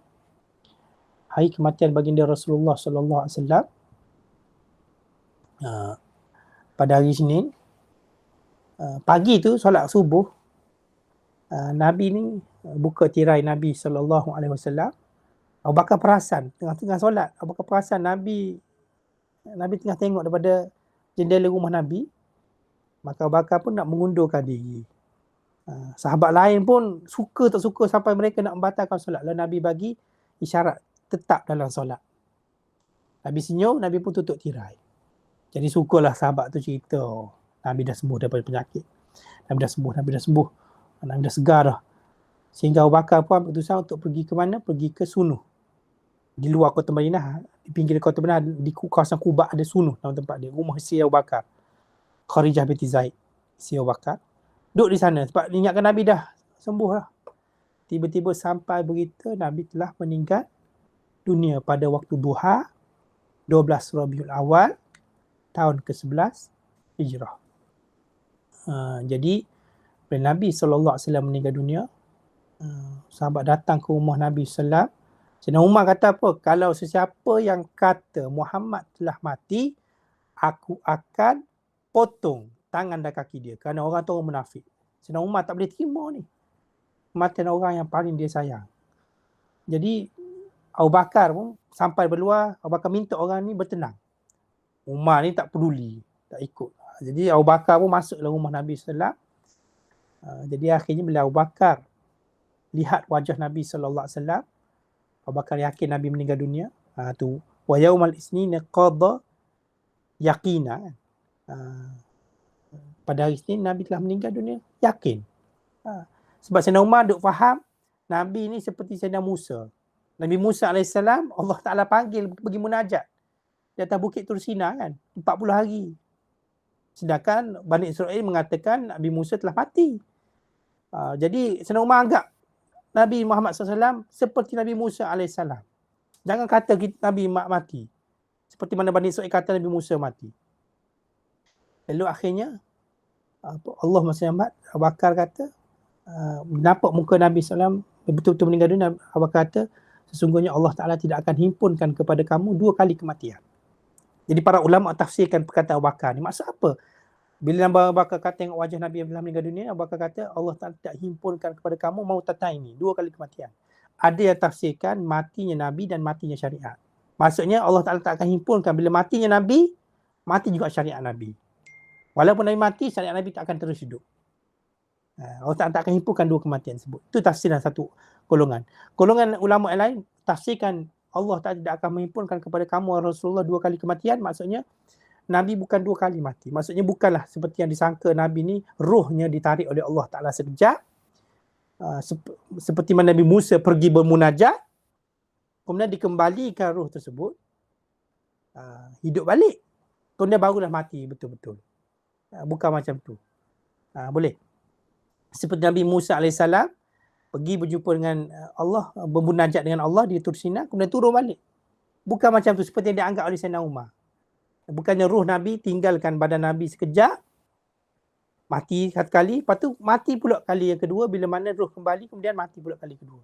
hari kematian baginda Rasulullah sallallahu alaihi wasallam, pada hari Isnin, pagi tu solat subuh, Nabi ni buka tirai Nabi sallallahu alaihi wasallam. Abu Bakar perasan tengah-tengah solat, Abu Bakar perasan Nabi tengah tengok daripada jendela rumah Nabi. Maka Abu Bakar pun nak mengundurkan diri. Sahabat lain pun suka tak suka sampai mereka nak membatalkan solat. Lalu Nabi bagi isyarat tetap dalam solat. Nabi senyum, Nabi pun tutup tirai. Jadi syukurlah sahabat tu cerita, Nabi dah sembuh daripada penyakit. Nabi dah sembuh. Nabi dah segar dah. Sehingga Abu Bakar pun ambil keputusan untuk pergi ke mana? Pergi ke Sunuh. Di luar kota Madinah, di pinggir kota Madinah, di kawasan Quba ada Sunuh nama tempat dia. Rumah isteri Abu Bakar, Kharijah binti Zaid, isteri Abu Bakar. Duduk di sana sebab ingatkan Nabi dah sembuh lah. Tiba-tiba sampai berita Nabi telah meninggal dunia pada waktu duha 12 Rabiul Awal tahun ke-11 Hijrah. Jadi bila Nabi SAW meninggal dunia, sahabat datang ke rumah Nabi SAW. Sayyidina Umar kata apa? Kalau sesiapa yang kata Muhammad telah mati, aku akan potong tangan dan kaki dia. Kerana orang tu orang munafik. Sayyidina Umar tak boleh terima ni kematian orang yang paling dia sayang. Jadi Abu Bakar pun sampai berluar, Abu Bakar minta orang ni bertenang. Umar ni tak peduli, tak ikut. Jadi Abu Bakar pun masuk dalam rumah Nabi SAW. Jadi akhirnya bila Abu Bakar lihat wajah Nabi SAW, Abu Bakar yakin Nabi meninggal dunia. Tu wa yaumal isnin qada yaqina. Pada hari Isnin Nabi telah meninggal dunia, yakin. Sebab Sayyidina Umar duk faham Nabi ni seperti Sayyidina Musa. Nabi Musa AS, Allah Ta'ala panggil pergi munajat di atas Bukit Tur Sina kan, 40 hari. Sedangkan Bani Israel mengatakan Nabi Musa telah mati. Jadi Sayyidina Umar anggap Nabi Muhammad SAW seperti Nabi Musa AS. Jangan kata Nabi mati. Seperti mana Bani Israel kata Nabi Musa mati. Lalu akhirnya Allah SWT, Abu Bakar kata, nampak muka Nabi SAW betul-betul meninggal dunia. Abu Bakar kata, sesungguhnya Allah Ta'ala tidak akan himpunkan kepada kamu 2 kali kematian. Jadi para ulama tafsirkan perkataan Abu Bakar ni. Maksud apa? Bila Abu Bakar kata tengok wajah Nabi yang telah meninggal dunia, Abu Bakar kata Allah Ta'ala tidak himpunkan kepada kamu mautatan ini, 2 kali kematian. Ada yang tafsirkan matinya Nabi dan matinya syariat. Maksudnya Allah Ta'ala tak akan himpunkan bila matinya Nabi, mati juga syariat Nabi. Walaupun Nabi mati, syariat Nabi tak akan terus hidup. Allah Ta'ala tak akan himpunkan 2 kematian tersebut. Itu tafsiran satu golongan. Golongan ulama yang lain tafsirkan Allah Ta'ala tidak akan menghimpunkan kepada kamu Rasulullah 2 kali kematian. Maksudnya Nabi bukan 2 kali mati. Maksudnya bukanlah seperti yang disangka Nabi ni rohnya ditarik oleh Allah Ta'ala sekejap. Seperti mana Nabi Musa pergi bermunajat, kemudian dikembalikan roh tersebut, hidup balik, kemudian barulah mati betul-betul. Bukan macam tu. Boleh. Seperti Nabi Musa AS pergi berjumpa dengan Allah, bermunajat dengan Allah di Tur Sina, kemudian turun balik. Bukan macam tu seperti yang dianggap oleh Sayyidina Umar. Bukannya roh Nabi tinggalkan badan Nabi sekejap, mati satu kali, lepas tu mati pula kali yang kedua, bila mana roh kembali kemudian mati pula kali kedua.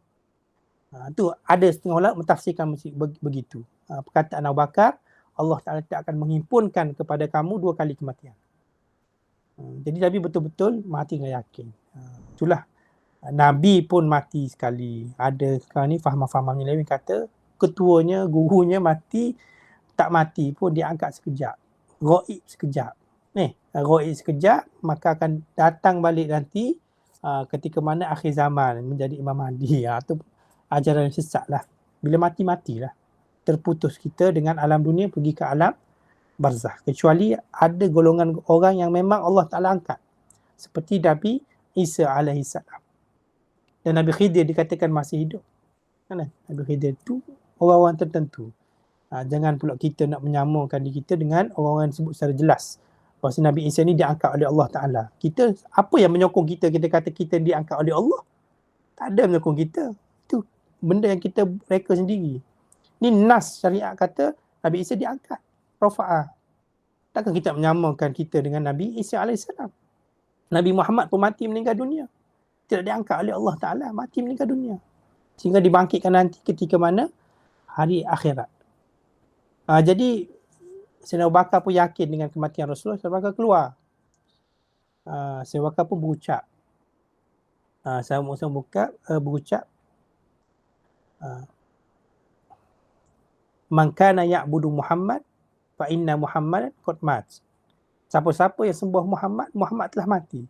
Tu ada setengah ulama mentafsirkan begitu. Perkataan Abu Bakar, Allah Ta'ala tidak akan menghimpunkan kepada kamu 2 kali kematian. Jadi Nabi betul-betul mati dengan yakin. Itulah. Nabi pun mati sekali. Ada sekarang ni faham-faham yang lain kata ketuanya, gurunya mati, tak mati pun dia angkat sekejap. Ghaib sekejap. Ghaib sekejap, maka akan datang balik nanti ketika mana akhir zaman menjadi Imam Mahdi. Itu ajaran yang sesat lah. Bila mati-matilah. Terputus kita dengan alam dunia pergi ke alam barzah. Kecuali ada golongan orang yang memang Allah Ta'ala angkat. Seperti Nabi Isa AS. Dan Nabi Khidir dikatakan masih hidup. Nabi Khidir itu orang-orang tertentu. Jangan pula kita nak menyamakan diri kita dengan orang-orang yang sebut secara jelas. Bahawa Nabi Isa ni diangkat oleh Allah Ta'ala. Kita, apa yang menyokong kita kata kita diangkat oleh Allah? Tak ada menyokong kita. Itu benda yang kita reka sendiri. Ni nas syariat kata Nabi Isa diangkat. Rafa'ah. Takkan kita menyamakan kita dengan Nabi Isa AS? Nabi Muhammad pun mati meninggal dunia. Tidak diangkat oleh Allah Ta'ala, mati meninggal dunia. Sehingga dibangkitkan nanti ketika mana? Hari akhirat. Jadi Sayyidina Abu Bakar pun yakin dengan kematian Rasulullah. Sayyidina Abu Bakar keluar. Sayyidina Abu Bakar pun berucap. Sayyidina Abu Bakar berucap. Man kana ya'budu Muhammad fa inna Muhammadan qad mat. Siapa-siapa yang sembah Muhammad, Muhammad telah mati.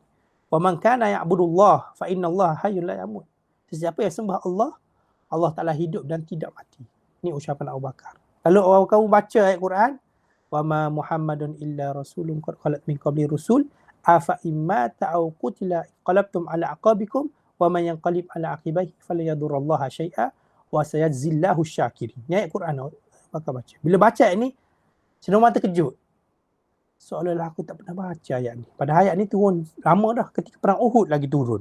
Wa man kana ya'budullah fa inna Allah hayyul la yamut. Sesiapa yang sembah Allah, Allah Ta'ala hidup dan tidak mati. Ini ucapan Abu Bakar. Lalu kamu baca ayat Quran, wa ma Muhammadun illa rasulun qad khalat min qabli rusul afa imma ta'aw qutila qalabtum ala aqabikum wa man yanqalib ala aqibaihi falyadurrallaha syai'a wa sayajzillahu syakirin. Ini ayat Quran Bakar baca. Bila baca ayat ni, Sayyidina Umar terkejut. Seolah-olah aku tak pernah baca ayat ni. Padahal ayat ni turun lama dah, ketika perang Uhud lagi turun.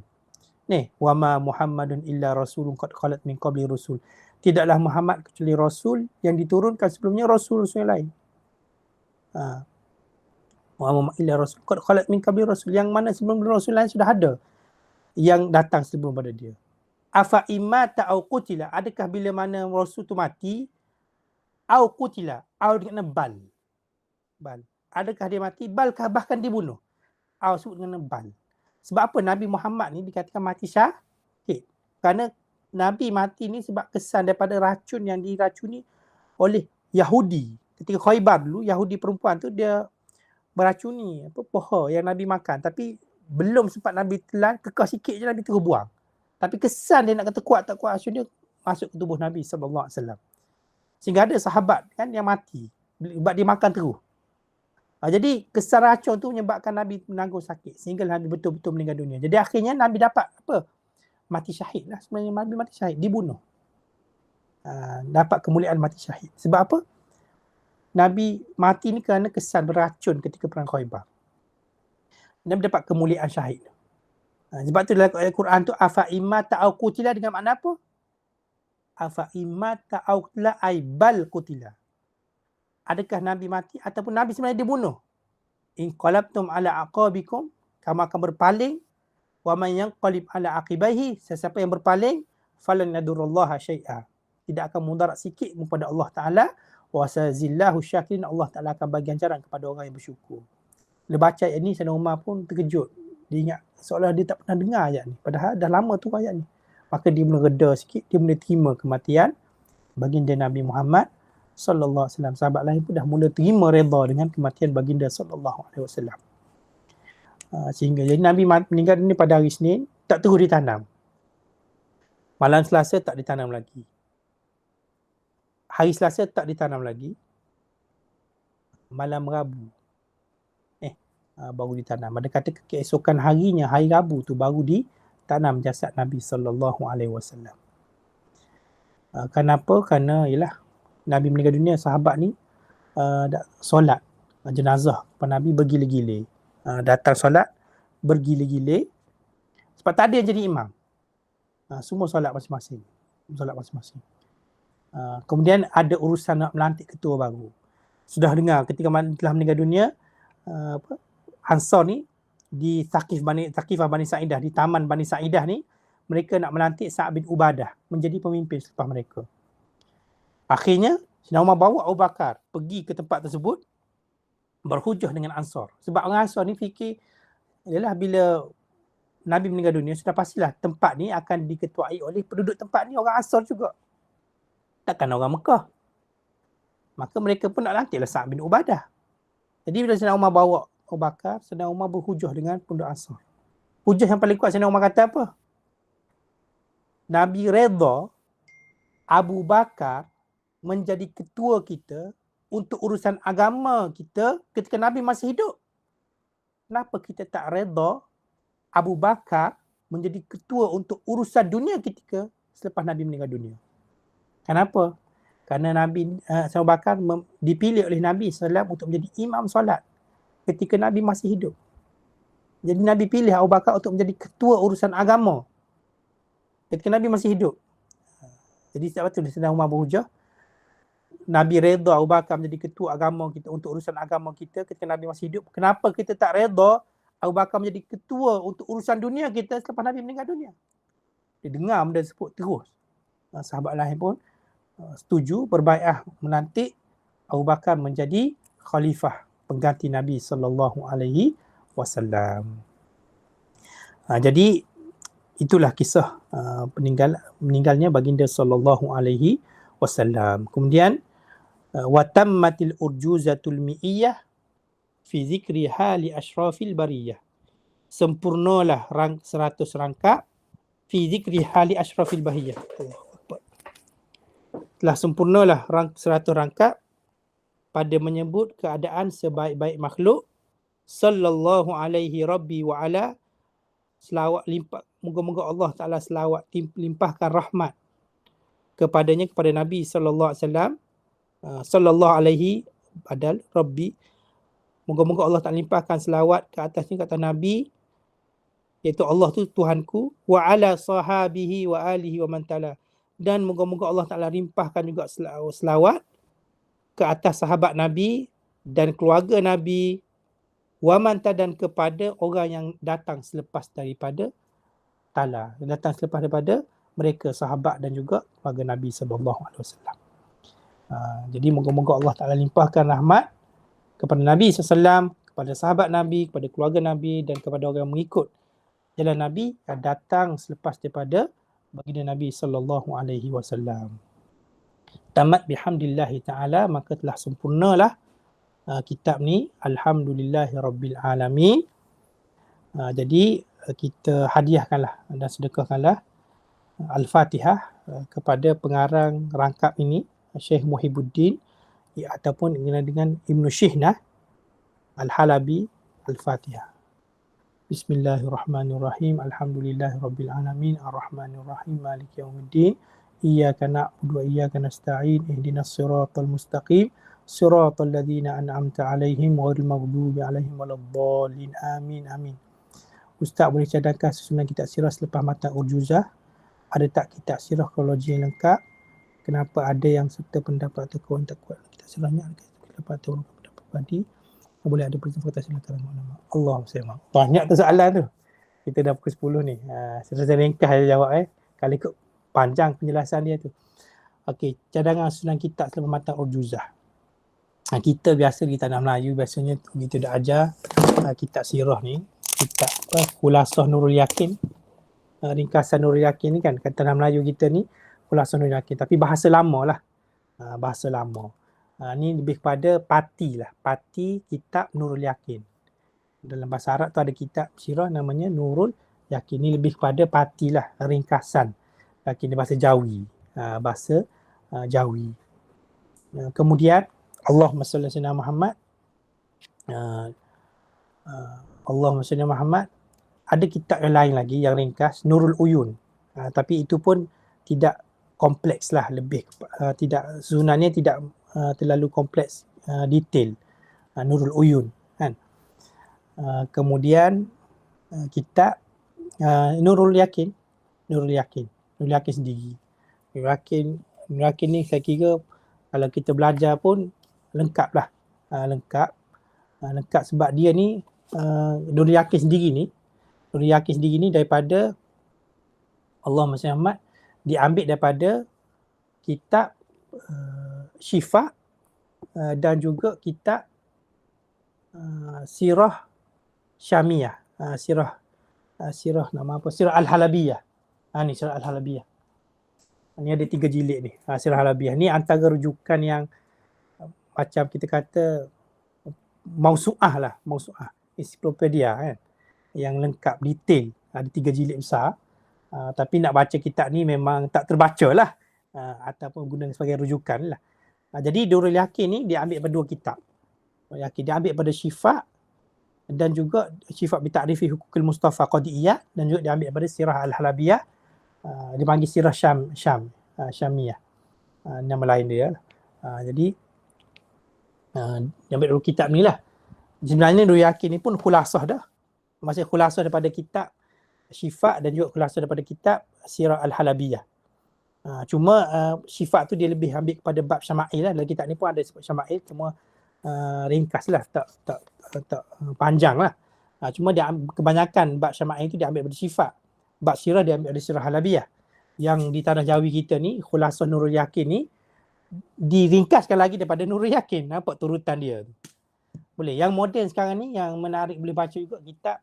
Ni, wa ma Muhammadun illa rasulun qad khalat min qabli rusul. Tidaklah Muhammad kecuali rasul yang diturunkan sebelumnya rasul-rasul yang lain. wa ma illa rasul qad khalat min qabli rasul, yang mana sebelum rasul lain sudah ada yang datang sebelum pada dia. Afa imata au qutila, adakah bila mana rasul tu mati, au qutila, au dengan bal. Adakah dia mati, balkah bahkan dibunuh. Au sebut dengan bal. Sebab apa Nabi Muhammad ni dikatakan mati syahid? Kerana Nabi mati ni sebab kesan daripada racun yang diracuni oleh Yahudi. Ketika Khaybar dulu, Yahudi perempuan tu dia beracuni pohon yang Nabi makan. Tapi belum sempat Nabi telan, kekal sikit je Nabi terus buang. Tapi kesan dia nak kata kuat tak kuat racun dia masuk ke tubuh Nabi SAW. Sehingga ada sahabat kan yang mati sebab dia makan terus. Jadi kesan racun tu menyebabkan Nabi menanggung sakit sehingga Nabi betul-betul meninggal dunia. Jadi akhirnya Nabi dapat apa? Mati syahid lah. Sebenarnya Nabi mati syahid, dibunuh. Dapat kemuliaan mati syahid. Sebab apa? Nabi mati ni kerana kesan beracun ketika perang Khaybar. Nabi dapat kemuliaan syahid. Sebab tu dalam Al-Quran tu afa imma ta'au qutila dengan makna apa? Afa imma ta'au qutila ay bal qutila. Adakah Nabi mati ataupun Nabi sebenarnya dibunuh? In qalabtum ala aqabikum, kamu akan berpaling. Wa man yanqalib ala aqibaihi, sesiapa yang berpaling falan yadurullaha syai'a, tidak akan mudarat sikit kepada Allah Taala. Wa sazillahu syakirin, Allah Taala akan bagi ganjaran kepada orang yang bersyukur. Bila baca ayat ni, Sayyidina Umar pun terkejut. Dia ingat seolah dia tak pernah dengar ayat ni, padahal dah lama tu ayat ni. Maka dia mula reda sikit, dia mula terima kematian baginda Nabi Muhammad sallallahu alaihi wasallam. Sahabat lain pun dah mula terima redha dengan kematian baginda sallallahu alaihi wasallam. Sehingga jadi Nabi meninggal dunia pada hari Isnin, tak terus ditanam. Malam Selasa tak ditanam lagi. Hari Selasa tak ditanam lagi. Malam Rabu baru ditanam. Ada kata keesokan harinya, hari Rabu tu baru ditanam jasad Nabi sallallahu alaihi wasallam. Kenapa? Kerana ialah Nabi meninggal dunia, sahabat ni solat jenazah kepada Nabi bergila-gila. Datang solat bergila-gila sebab tak ada yang jadi imam. Semua solat masing-masing. Kemudian ada urusan nak melantik ketua baru. Sudah dengar ketika telah meninggal dunia, Ansar ni di Thaqifah Bani Sa'idah, di Taman Bani Sa'idah ni, mereka nak melantik Sa'ad bin Ubadah menjadi pemimpin selepas mereka. Akhirnya Sayyidina Umar bawa Abu Bakar pergi ke tempat tersebut berhujah dengan Ansar. Sebab orang Ansar ni fikir ialah bila Nabi meninggal dunia, sudah pastilah tempat ni akan diketuai oleh penduduk tempat ni, orang Ansar juga. Takkan orang Mekah. Maka mereka pun nak lantiklah Sa'ad bin Ubadah. Jadi bila Sayyidina Umar bawa Abu Bakar, Sayyidina Umar berhujah dengan penduduk Ansar. Hujah yang paling kuat Sayyidina Umar kata apa? Nabi redha Abu Bakar menjadi ketua kita untuk urusan agama kita ketika Nabi masih hidup. Kenapa kita tak redha Abu Bakar menjadi ketua untuk urusan dunia ketika selepas Nabi meninggal dunia? Kenapa? Kerana Nabi Abu Bakar dipilih oleh Nabi SAW untuk menjadi imam solat ketika Nabi masih hidup. Jadi Nabi pilih Abu Bakar untuk menjadi ketua urusan agama ketika Nabi masih hidup. Jadi sebab tu Sayyidina Umar berhujah, Nabi redha Abu Bakar menjadi ketua agama kita untuk urusan agama kita ketika Nabi masih hidup. Kenapa kita tak redha Abu Bakar menjadi ketua untuk urusan dunia kita selepas Nabi meninggal dunia? Dia dengar benda tersebut terus. Sahabat lain pun setuju berbaiat melantik Abu Bakar menjadi khalifah pengganti Nabi sallallahu alaihi wasallam. Jadi itulah kisah meninggalnya baginda sallallahu alaihi wasallam. Kemudian wa tammatil urjuzatul mi'iyah fi zikri hali ashrafil bariyah. Sempurnalah 100 rangkap fi zikri hali ashrafil bariyah. Telah sempurnalah 100 rangkap pada menyebut keadaan sebaik-baik makhluk. Sallallahu alaihi rabbi wa ala, selawat limpah, moga-moga Allah Ta'ala selawat limpahkan rahmat kepadanya, kepada Nabi sallallahu alaihi wasallam. Sallallahu alaihi badal rabbi, moga-moga Allah Ta'ala limpahkan selawat ke atasnya, kata Nabi, iaitu Allah tu Tuhanku, wa ala sahabihi wa alihi wa man tala, dan moga-moga Allah Ta'ala limpahkan juga selawat ke atas sahabat Nabi dan keluarga Nabi Wa man dan kepada orang yang datang selepas daripada tala, yang datang selepas daripada mereka sahabat dan juga keluarga Nabi sallallahu alaihi wasallam. Jadi moga-moga Allah Taala limpahkan rahmat kepada Nabi SAW, kepada sahabat Nabi, kepada keluarga Nabi dan kepada orang yang mengikut jalan Nabi yang datang selepas daripada baginda Nabi sallallahu alaihi wasallam. Tamat bihamdillahi taala, maka telah sempurnalah kitab ni, alhamdulillahirabbil alamin. Jadi kita hadiahkanlah dan sedekahkanlah Al-Fatihah kepada pengarang rangkap ini, Syekh Muhibbuddin ataupun dengan Ibnu Shihnah Al-Halabi. Al-Fatihah. Bismillahirrahmanirrahim. Alhamdulillahirabbil alamin. Arrahmanirrahim. Maliki yaumiddin. Iyyaka na'budu wa iyyaka nasta'in. Ihdinas siratal mustaqim. Siratal ladzina an'amta 'alaihim ghairil maghdubi 'alaihim waladdallin. Amin. Amin. Ustaz boleh cadangkan susunan kitab sirah selepas matan Urjuzah? Ada tak kitab sirah kronologi yang lengkap? Kenapa ada yang serta pendapat atau kawan tak kuat kitab sirahnya? Kenapa atau pendapat pribadi? Boleh ada peristiwa kata sirah kalangan ulama. Allah SWT. Banyak tu soalan tu. Kita dah pukul 10 ni. Selesai ringkas je jawab Kalau ikut panjang penjelasan dia tu. Okey, cadangan susunan kitab selepas matan Urjuzah. Kita biasa di Tanah Melayu biasanya kita dah ajar kitab sirah ni, kitab Khulasah Nurul Yakin. Ringkasan Nurul Yakin ni kan, kata Tanah Melayu kita ni Khulasah Nurul Yakin, tapi bahasa lama lah. Bahasa lama. Ni lebih kepada pati lah. Pati kitab Nurul Yakin. Dalam bahasa Arab tu ada kitab sirah namanya Nurul Yakin. Ni lebih kepada pati lah, ringkasan. Yakin ni bahasa Jawi. Bahasa Jawi. Kemudian Allahumma salli ala Muhammad. Allahumma salli ala Muhammad. Ada kitab yang lain lagi yang ringkas, Nurul Uyun. Tapi itu pun tidak kompleks lah, lebih tidak, sunannya tidak terlalu kompleks detail. Nurul Uyun kan. Kemudian kitab Nurul Yakin. Nurul Yakin sendiri. Nurul Yakin ni saya kira kalau kita belajar pun lengkap lah. Lengkap sebab dia ni Nurul Yakin sendiri ni daripada Allahumma salli Muhammad, diambil daripada kitab Syifa dan juga kitab Sirah Syamiyah. Sirah nama apa? Sirah Al-Halabiyah. Ni Sirah Al-Halabiyah. Ni ada 3 jilid ni. Sirah Al-Halabiyah. Ni antara rujukan yang macam kita kata mausu'ah lah. Mausu'ah. Ensiklopedia kan. Yang lengkap, detail. Ada 3 jilid besar. Tapi nak baca kitab ni memang tak terbaca lah. Ataupun guna sebagai rujukan lah. Jadi Nurul Yakin ni dia ambil pada 2 kitab. Dia ambil pada Syifa dan juga Syifa bi ta'rifi hukukil Mustafa Qadi'iyah, dan juga dia ambil pada Sirah Al-Halabiyah. Dia panggil Sirah Syamiyah. Nama lain dia lah. Jadi dia ambil 2 kitab ni lah. Sebenarnya Nurul Yakin ni pun khulasah dah. Maksudnya khulasah daripada kitab Syifa dan juga khulasah daripada kitab Sirah Al-Halabiyah. Cuma Syifa tu dia lebih ambil kepada bab Syama'il lah. Dalam kitab ni pun ada sebab Syama'il, cuma ringkas lah, tak panjang lah. Cuma dia kebanyakan bab Syama'il tu dia ambil daripada Syifa. Bab Sirah dia ambil dari Sirah Halabiyah. Yang di Tanah Jawi kita ni, Khulasah Nurul Yakin ni diringkaskan lagi daripada Nurul Yakin. Nampak turutan dia. Boleh. Yang moden sekarang ni yang menarik boleh baca juga kitab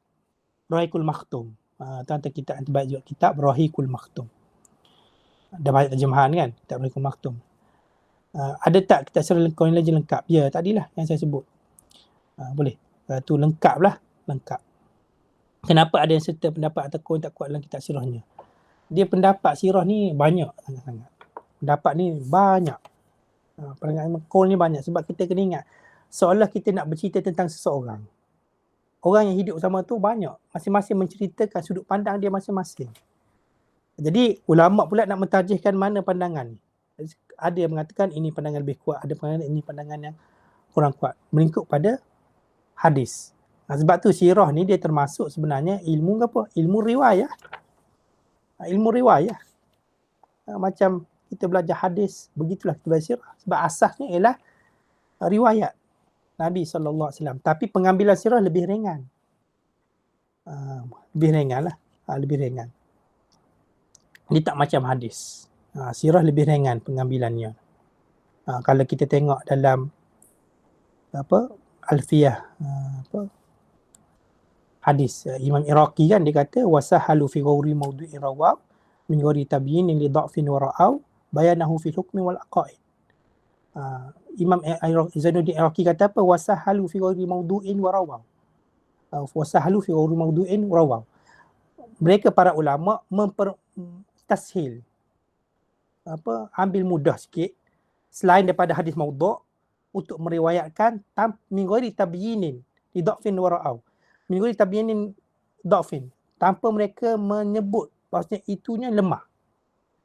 Rahiqul Makhtum. Tentang kitab yang terbaik juga, kitab Rahiqul Makhtum. Ada banyak terjemahan kan, kitab Rahiqul Makhtum. Ada tak kitab sirah kronologi lengkap? Ya, tadilah yang saya sebut. Boleh. Tu lengkap lah. Lengkap. Kenapa ada yang serta pendapat atau kawan tak kuat dalam kitab sirahnya? Dia pendapat sirah ni banyak sangat-sangat. Pendapat ni banyak. Pandangan kaul ni banyak. Sebab kita kena ingat, seolah kita nak bercerita tentang seseorang. Orang yang hidup sama tu banyak. Masing-masing menceritakan sudut pandang dia masing-masing. Jadi ulama pula nak mentarjihkan mana pandangan ni. Ada yang mengatakan ini pandangan lebih kuat, ada pandangan ini pandangan yang kurang kuat. Mengikut pada hadis. Sebab tu sirah ni dia termasuk sebenarnya ilmu apa? Ilmu riwayah. Ilmu riwayah. Macam kita belajar hadis, begitulah kita belajar sirah. Sebab asasnya ialah riwayat. Nabi SAW. Tapi pengambilan sirah lebih ringan. Lebih ringan lah. Lebih ringan. Dia tak macam hadis. Sirah lebih ringan pengambilannya. Kalau kita tengok dalam Alfiyah hadis Imam Iraqi kan, dia kata wasahalu fi ghairi mawdu'i rawaw min ghairi tabyin li dha'fin wa ra'aw bayanahu fi hukmi wal aqaid. Imam Zainuddin Iraqi kata apa? Wasahalu fi ghairi mawdu'in wa rawaw. Wasahalu fi ghairi mawdu'in wa rawaw. Mereka para ulama tashil, ambil mudah sikit selain daripada hadis maudhu' untuk meriwayatkan min ghairi tabyinin li dha'fin wa ra'aw. Min ghairi tabyinin dha'fin, tanpa mereka menyebut bahawasanya itunya lemah.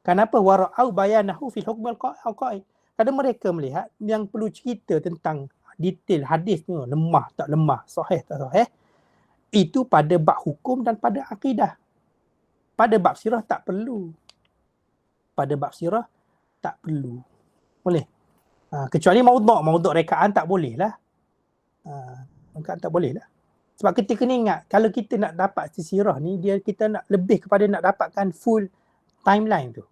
Kenapa? Wa ra'aw bayanahu fil hukm al-qaid. Kadang mereka melihat yang perlu cerita tentang detail hadis ni, lemah tak lemah, sahih tak sahih, itu pada bab hukum dan pada akidah. Pada bab sirah tak perlu. Pada bab sirah tak perlu. Boleh? Kecuali maudhu' rekaan tak boleh lah. Rekaan tak boleh lah. Sebab kita kena ingat, kalau kita nak dapat sirah ni, kita nak lebih kepada nak dapatkan full timeline tu.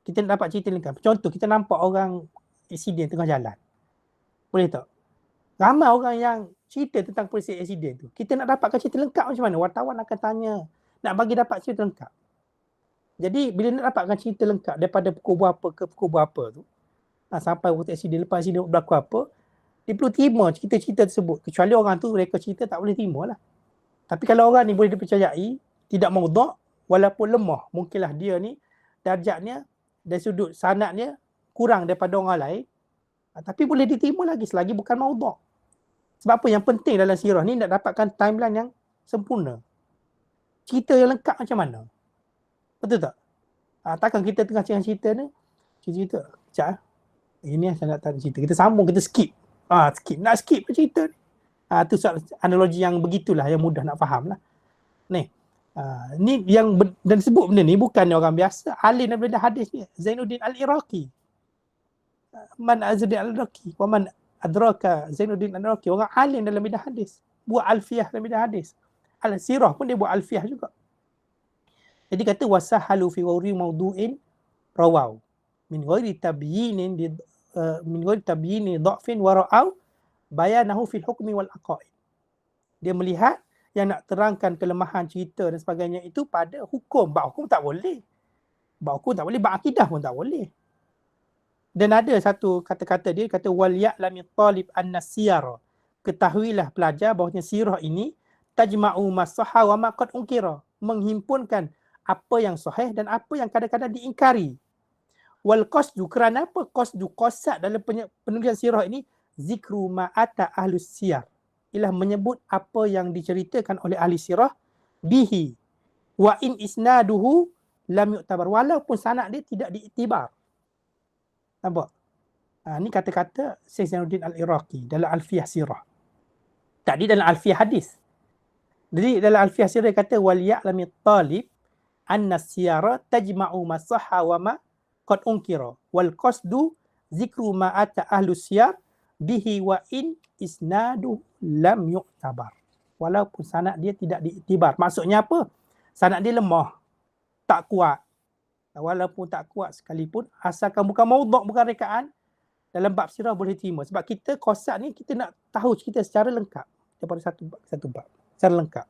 Kita nak dapat cerita lengkap. Contoh, kita nampak orang accident tengah jalan. Boleh tak? Ramai orang yang cerita tentang peristiwa accident tu. Kita nak dapatkan cerita lengkap macam mana? Wartawan akan tanya. Nak bagi dapat cerita lengkap. Jadi, bila nak dapatkan cerita lengkap daripada pukul berapa ke pukul berapa tu, sampai waktu accident, lepas accident berlaku apa, dia perlu terima cerita-cerita tersebut. Kecuali orang tu reka cerita tak boleh terima lah. Tapi kalau orang ni boleh dipercayai, tidak maudhu', walaupun lemah, mungkinlah dia ni darjatnya dari sudut sanadnya kurang daripada orang lain, tapi boleh diterima lagi selagi bukan maudhu'. Sebab apa? Yang penting dalam sirah ni nak dapatkan timeline yang sempurna. Cerita yang lengkap macam mana? Betul tak? Takkan kita tengah cerita ni, cerita, sekejap ini saya nak cerita. Kita sambung, kita skip. Skip. Nak skip cerita ni. Tu analogi yang begitulah, yang mudah nak faham lah. Ni yang dan sebut benda ni bukan orang biasa. Alim daripada hadis ni, Zainuddin Al-Iraqi. Man Zainuddin Al-Iraqi. Wa man adraka Zainuddin Al-Iraqi. Orang alim dalam bidang hadis. Buat alfiyah dalam bidang hadis. Al-Sirah pun dia buat alfiyah juga. Jadi kata wasahalu fi ghairi mawdu'in rawaw min ghairi tabyinin min ghairi tabyini dha'fin wa ra'aw bayanahu fil hukmi wal aqaid. Dia melihat yang nak terangkan kelemahan cerita dan sebagainya itu pada hukum. Bab hukum tak boleh. Bab hukum tak boleh, bab akidah pun tak boleh. Dan ada satu kata-kata dia, kata wal ya'lami talib an-nasiyara. Ketahuilah pelajar bahawa sirah ini tajma'u masahha wa ma qad unkira, menghimpunkan apa yang sahih dan apa yang kadang-kadang diingkari. Wal qasdu, kerana apa? Qasdu, qasad dalam penulisan sirah ini zikru ma'ata ahlus siyar, ialah menyebut apa yang diceritakan oleh ahli sirah bihi wa in isnaduhu lam yu'tabar, walaupun sanad dia tidak diiktibar. Nampak? Ni kata-kata Syekh Zainuddin Al-Iraqi dalam Alfiyah Sirah. Tadi dalam Alfiyah Hadis. Jadi dalam Alfiyah Sirah dia kata wal ya'lami talib anna siyara tajma'u ma sahha wa ma qad unkira wal qasdu zikru ma ata ahlus siyar bihi wa in isnadu lam yu'tabar, walaupun sanad dia tidak diiktibar. Maksudnya apa? Sanad dia lemah, tak kuat. Walaupun tak kuat sekalipun, asalkan bukan maudhu', bukan rekaan, dalam bab sirah boleh terima. Sebab kita qasad ni, kita nak tahu cerita secara lengkap daripada satu bab secara lengkap.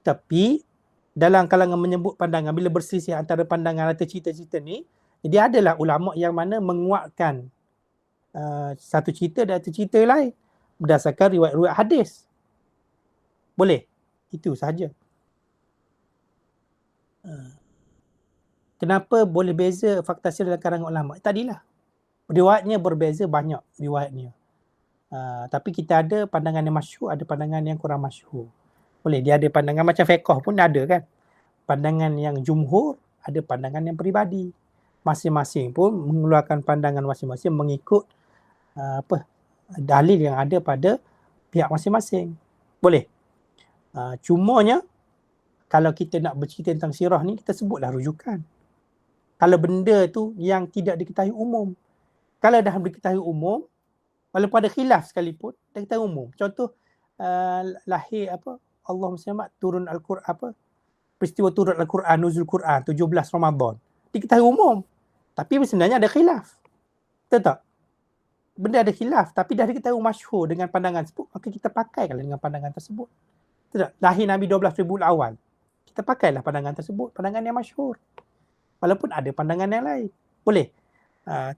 Tapi dalam kalangan menyebut pandangan, bila berselisih antara pandangan atau cerita-cerita ni, jadi adalah ulama yang mana menguatkan satu cerita dan satu cerita lain berdasarkan riwayat-riwayat hadis. Boleh. Itu sahaja. Kenapa boleh beza fakta sirah dalam kalangan ulama? Tadilah. Riwayatnya berbeza banyak riwayatnya. Tapi kita ada pandangan yang masyhur, ada pandangan yang kurang masyhur. Boleh, dia ada pandangan macam fiqh pun ada kan. Pandangan yang jumhur, ada pandangan yang peribadi. Masing-masing pun mengeluarkan pandangan masing-masing mengikut dalil yang ada pada pihak masing-masing. Boleh. Cumanya kalau kita nak bercerita tentang sirah ni, kita sebutlah rujukan. Kalau benda tu yang tidak diketahui umum. Kalau dah diketahui umum, Walaupun ada khilaf sekalipun, dia kata umum. Contoh lahir Allah Muhammad turun Al-Quran peristiwa turun Al-Quran, nuzul Quran 17 Ramadan. Diketahui umum. Tapi sebenarnya ada khilaf. Betul tak? Benda ada khilaf tapi dah diketahui masyhur dengan pandangan tersebut, maka kita pakailah dengan pandangan tersebut. Betul tak? Lahir Nabi 12 Rabiul Awal. Kita pakailah pandangan tersebut, pandangan yang masyhur. Walaupun ada pandangan yang lain. Boleh.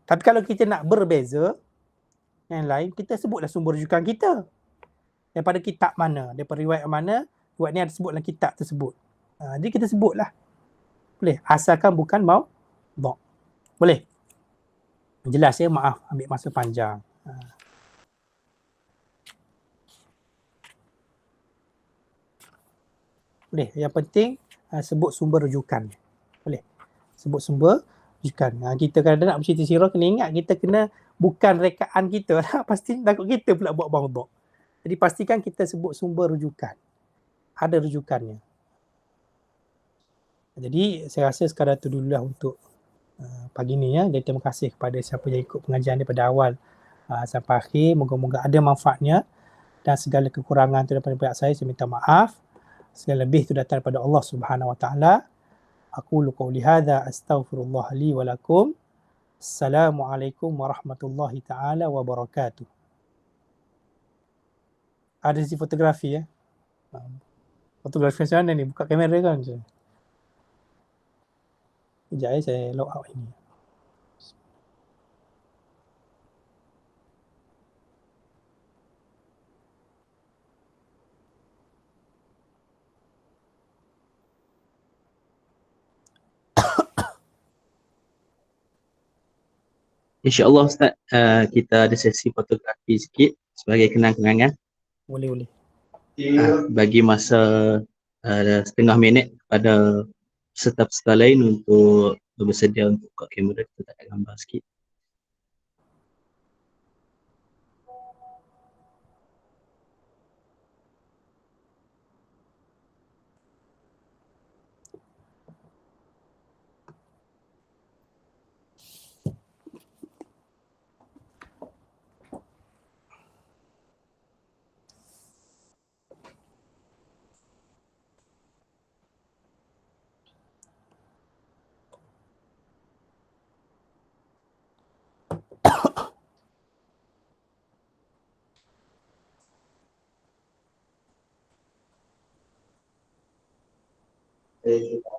Tapi kalau kita nak berbeza yang lain, kita sebutlah sumber rujukan kita. Daripada kitab mana, daripada riwayat mana, riwayat ni ada sebut dalam kitab tersebut. Jadi kita sebutlah. Boleh. Asalkan bukan maudhu'. Boleh. Jelas ya, maaf ambil masa panjang. Boleh. Yang penting sebut sumber rujukan. Boleh. Sebut sumber rujukan. Kita kadang-kadang nak bercerita sirah, kena ingat kita kena bukan rekaan kita lah. Pasti takut kita pula buat maudhu'. Jadi pastikan kita sebut sumber rujukan. Ada rujukannya. Jadi saya rasa sekadar itu dululah untuk pagi ni ya. Dan terima kasih kepada siapa yang ikut pengajian daripada awal sampai akhir. Moga-moga ada manfaatnya. Dan segala kekurangan itu daripada pihak saya minta maaf. Segala lebih itu datang daripada Allah Subhanahu Wa Taala. Aqulu qawli hadza astaghfirullah li wa lakum. Assalamualaikum warahmatullahi taala wabarakatuh. Ada si fotografi ya. Fotografi macam mana ni? Buka kamera kan? Sekejap saya log out ini. InsyaAllah Ustaz, kita ada sesi fotografi sikit sebagai kenang-kenangan. Boleh. Bagi masa setengah minit kepada peserta-peserta lain untuk bersedia untuk buka kamera, kita tak ada gambar sikit.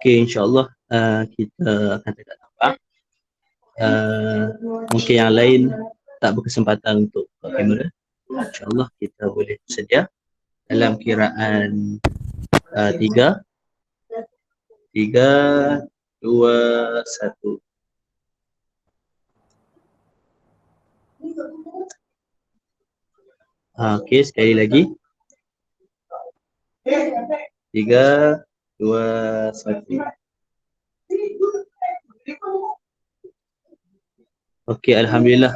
Okey, insyaAllah kita akan tegak nampak. Mungkin yang lain tak berkesempatan untuk buka kamera. InsyaAllah kita boleh bersedia dalam kiraan 3, 2, 1. Okey, sekali lagi. 3, 2, 1. Okey, alhamdulillah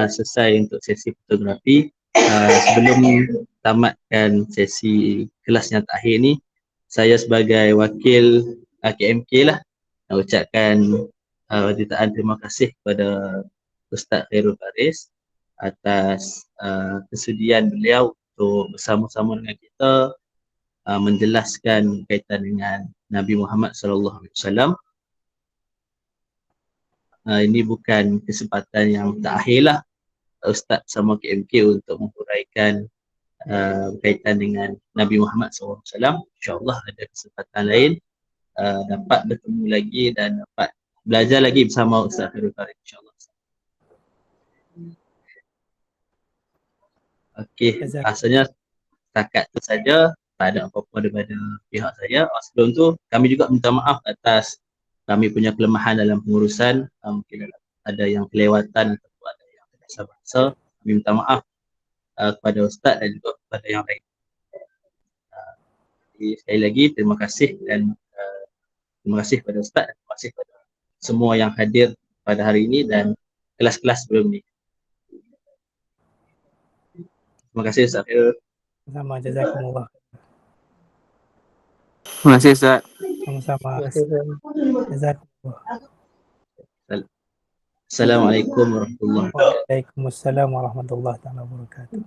selesai untuk sesi fotografi. Sebelum tamatkan sesi kelas yang terakhir ni, saya sebagai wakil KMK lah nak ucapkan jutaan terima kasih kepada Ustaz Khairul Faris atas kesudian beliau untuk bersama-sama dengan kita menjelaskan kaitan dengan Nabi Muhammad SAW. Ini bukan kesempatan yang terakhir lah Ustaz sama KMK untuk menghuraikan berkaitan dengan Nabi Muhammad SAW. InsyaAllah ada kesempatan lain dapat bertemu lagi dan dapat belajar lagi bersama Ustaz Khairul Faris, insyaAllah. Okey, rasanya setakat itu saja. Tak ada apa-apa daripada pihak saya. Sebelum tu kami juga minta maaf atas kami punya kelemahan dalam pengurusan. Mungkin ada yang kelewatan atau ada yang tidak sabar. Kami minta maaf kepada Ustaz dan juga kepada yang lain. Jadi, sekali lagi terima kasih dan terima kasih kepada Ustaz, terima kasih kepada semua yang hadir pada hari ini dan kelas-kelas sebelum ini. Terima kasih Ustaz. Sama, jazakumullah. Terima kasih Ustaz. Sama-sama. Jazakumullah. Assalamualaikum warahmatullahi wabarakatuh. Waalaikumsalam warahmatullahi wabarakatuh.